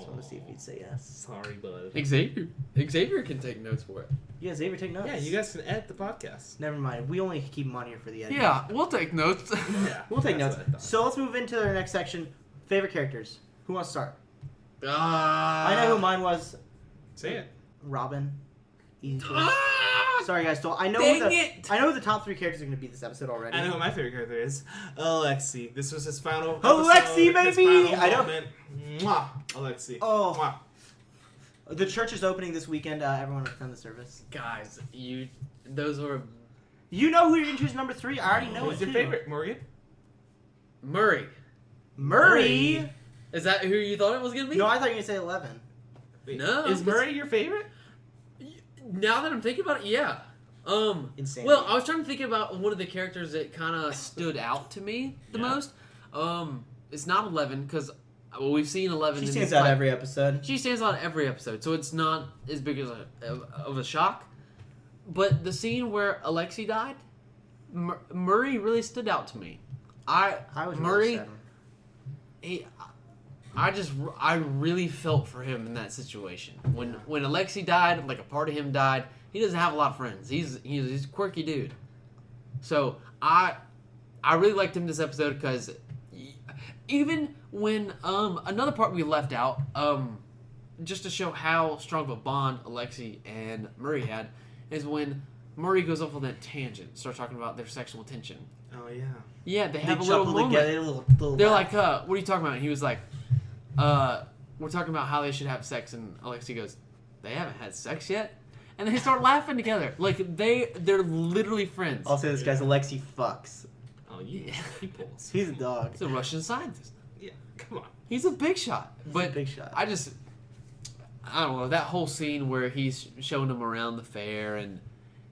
So I want to see if he'd say yes. Sorry, bud. Xavier can take notes for it. You guys ever take notes? Yeah, you guys can edit the podcast. Never mind. We only keep them on here for the editing. Yeah, we'll take notes. Yeah. We'll take that's notes. what I thought. So let's move into our next section. Favorite characters. Who wants to start? I I know who mine was. Say it. Robin. Easy choice. Ah! Sorry, guys. I know Dang who it! I know who the top 3 characters are going to be this episode already. I know who my favorite character is. Alexi. This was his final Alexi, episode, his baby! final I know. moment. Mwah. Alexi. Oh. Mwah. The church is opening this weekend. Everyone attend the service. Guys, those were You know who you're going to choose number 3. I already know Who's it, your too. favorite, Morgan? Murray. Murray? Is that who you thought it was gonna be? No, I thought you were going to say 11. Wait, No, Is because- Murray your favorite? Now that I'm thinking about it, yeah. Insane. Well, I was trying to think about one of the characters that kind of stood out to me the Yeah. most. It's not 11 because we've seen 11. She in stands these, out like- every episode. She stands out every episode, so it's not as big as of a shock. But the scene where Alexi died, Murray really stood out to me. I was Murray. really sad. I really felt for him in that situation. When Alexi died, like a part of him died, he doesn't have a lot of friends. He's a quirky dude. So I really liked him this episode because even when another part we left out, just to show how strong of a bond Alexi and Murray had, is when Murray goes off on that tangent, starts talking about their sexual tension. Oh, yeah. Yeah, they have a They little chuckle moment. together, little They're laugh. like, what are you talking about? And he was like, we're talking about how they should have sex. And Alexi goes, they haven't had sex yet? And they start laughing together. Like, they're literally friends. I'll say this, guys. Alexi fucks. Oh, yeah. He pulls. He's a dog. He's a Russian scientist. Yeah, come on. He's a big shot. But a big shot. I don't know, that whole scene where he's showing him around the fair and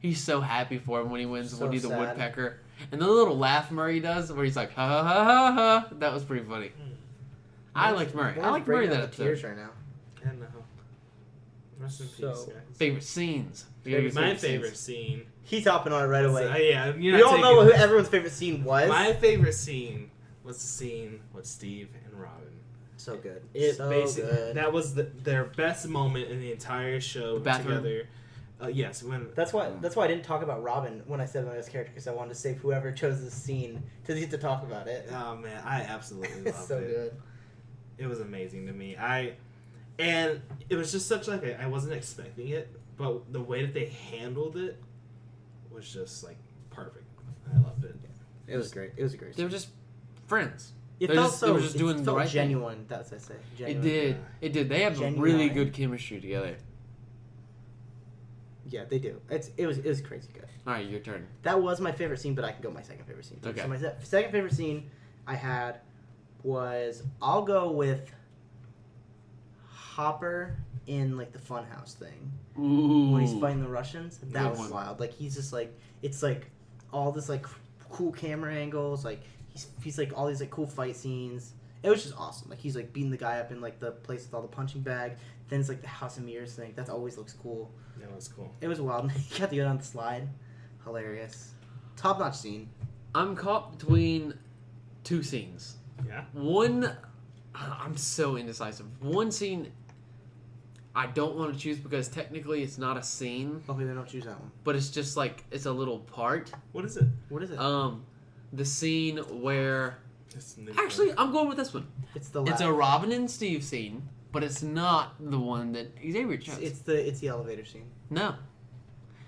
he's so happy for him when he wins So Woody the sad. Woodpecker. And the little laugh Murray does where he's like, ha ha ha ha ha. That was pretty funny. I liked Murray. I liked Murray that episode. Tears right now. I know. Rest in So- peace, guys. Favorite scenes. We gotta Favorite get My scenes. favorite scene. He's hopping on it right away. Yeah, you're We not all know taking who this. everyone's favorite scene was. My favorite scene was the scene with Steve and Robin. So good. It so basically good. that was their best moment in the entire show The bathroom. together. Yes, when That's why I didn't talk about Robin when I said my best character because I wanted to save whoever chose this scene to get to talk about it. Oh man, I absolutely loved It's so it. good. It was amazing to me. And it was just such like I wasn't expecting it, but the way that they handled it was just like perfect. I loved it. It was great. It was a great. They Scene. were just friends. It They felt just- so. they were just doing it the felt right thing. genuine. That's what I say. It Genuine. did. Yeah. It did. They have Genuine. really good chemistry together. Yeah, they do. It was crazy good. All right, your turn. That was my favorite scene, but I can go my second favorite scene. Okay. So my second favorite scene I had was I'll go with Hopper in like the funhouse thing Ooh. when he's fighting the Russians. That Good was one. wild. Like he's just like it's like all this like cool camera angles. Like he's like all these like cool fight scenes. It was just awesome. Like he's like beating the guy up in like the place with all the punching bag. Then it's like the House of Mirrors thing. That always looks cool. That was cool. It was wild. He got to go down the slide. Hilarious. Top notch scene. I'm caught between two scenes. Yeah. One, I'm so indecisive. One scene I don't want to choose because technically it's not a scene, Okay, then don't choose that one. but it's just like it's a little part. What is it? What is it? The scene where It's new. actually I'm going with this one. It's the It's last. a Robin and Steve scene, but it's not the one that Xavier chose. It's the elevator scene. No.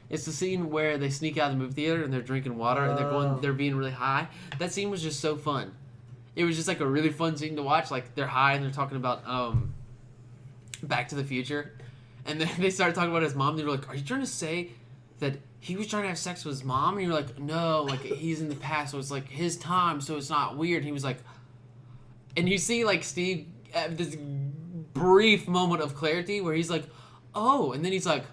It's the scene where they sneak out of the movie theater and they're drinking water and Oh. they're being really high. That scene was just so fun. It was just like a really fun scene to watch. Like they're high and they're talking about Back to the Future. And then they started talking about his mom. They were like, "Are you trying to say that he was trying to have sex with his mom?" And you're like, "No, like he's in the past, so it's like his time, so it's not weird." And he was like, and you see like Steve have this brief moment of clarity where he's like, "Oh," and then he's like,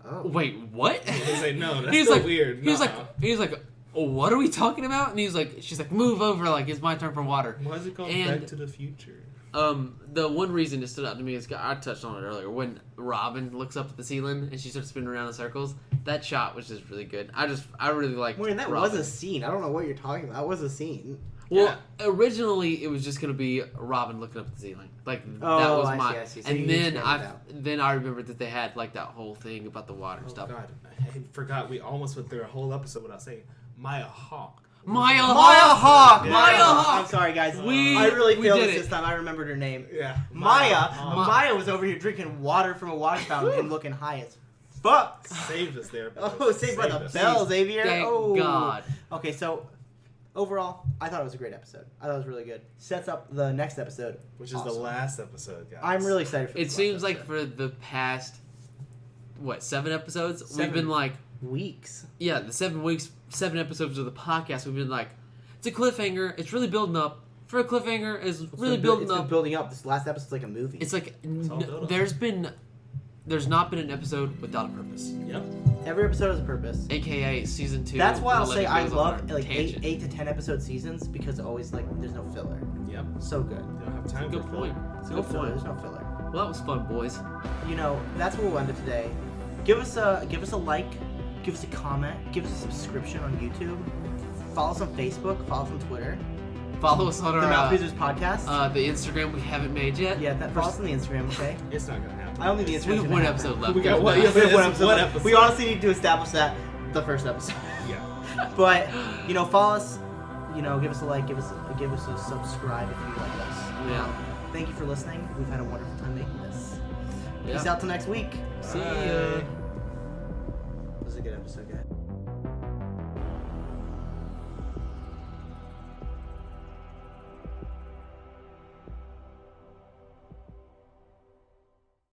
Oh. Wait, what? He's like, no, that's He's still like, weird. He's Nuh-uh. like, oh, what are we talking about? And she's like, move over, like it's my turn for water. Why is it called And- Back to the Future? The one reason it stood out to me is I touched on it earlier when Robin looks up at the ceiling and she starts spinning around in circles. That shot was just really good. I really like. Wait, that Robin. was a scene. I don't know what you're talking about. That was a scene. Well, originally it was just gonna be Robin looking up at the ceiling, like that Oh, was I see. So and you then extended out. then I remembered that they had like that whole thing about the water Oh stuff. God, I forgot. We almost went through a whole episode without saying Maya Hawke. Maya Hawke! Yeah. Maya Hawke! I'm sorry, guys. We- I really we failed did this it. this time. I remembered her name. Yeah, Maya. Hawke. Maya was over here drinking water from a water fountain and looking high as fuck. Saved us there. Oh, saved by the us. bell, Xavier. Thank oh. God. Okay, so overall, I thought it was a great episode. I thought it was really good. Sets up the next episode, Which is the Awesome. last episode, guys. I'm really excited for It this seems last like for the past 7 episodes 7 we've been like weeks. the 7 weeks, 7 episodes of the podcast we've been like it's a cliffhanger. It's really building up. For a cliffhanger, is really building It's been up. building up. This last episode's like a movie. It's like all built up. there's not been an episode without a purpose. Yep. Every episode has a purpose. AKA season 2. That's why I'll when say I Olivia goes on love her like tangent. 8 to 10 episode seasons because always like there's no filler. Yep. So good. They don't have time Good for point. filler. It's a No good filler. point. There's no filler. Well, that was fun, boys. You know, that's where we'll end it today. Give us a like, give us a comment, give us a subscription on YouTube. Follow us on Facebook, follow us on Twitter. Follow us on The our Mouth Users Podcast. the Instagram we haven't made yet. Yeah, follow us on the Instagram, okay? It's not gonna happen. I don't think the We Instagram's have gonna one happen. episode left. We got one. We have one It's episode. one left. episode. We honestly need to establish that the first episode. Yeah. But you know, follow us. You know, give us a like, give us a subscribe if you like us. Yeah. Thank you for listening. We've had a wonderful time making this. Yeah. Peace out till next week. See Bye. ya. This is a good episode, guys.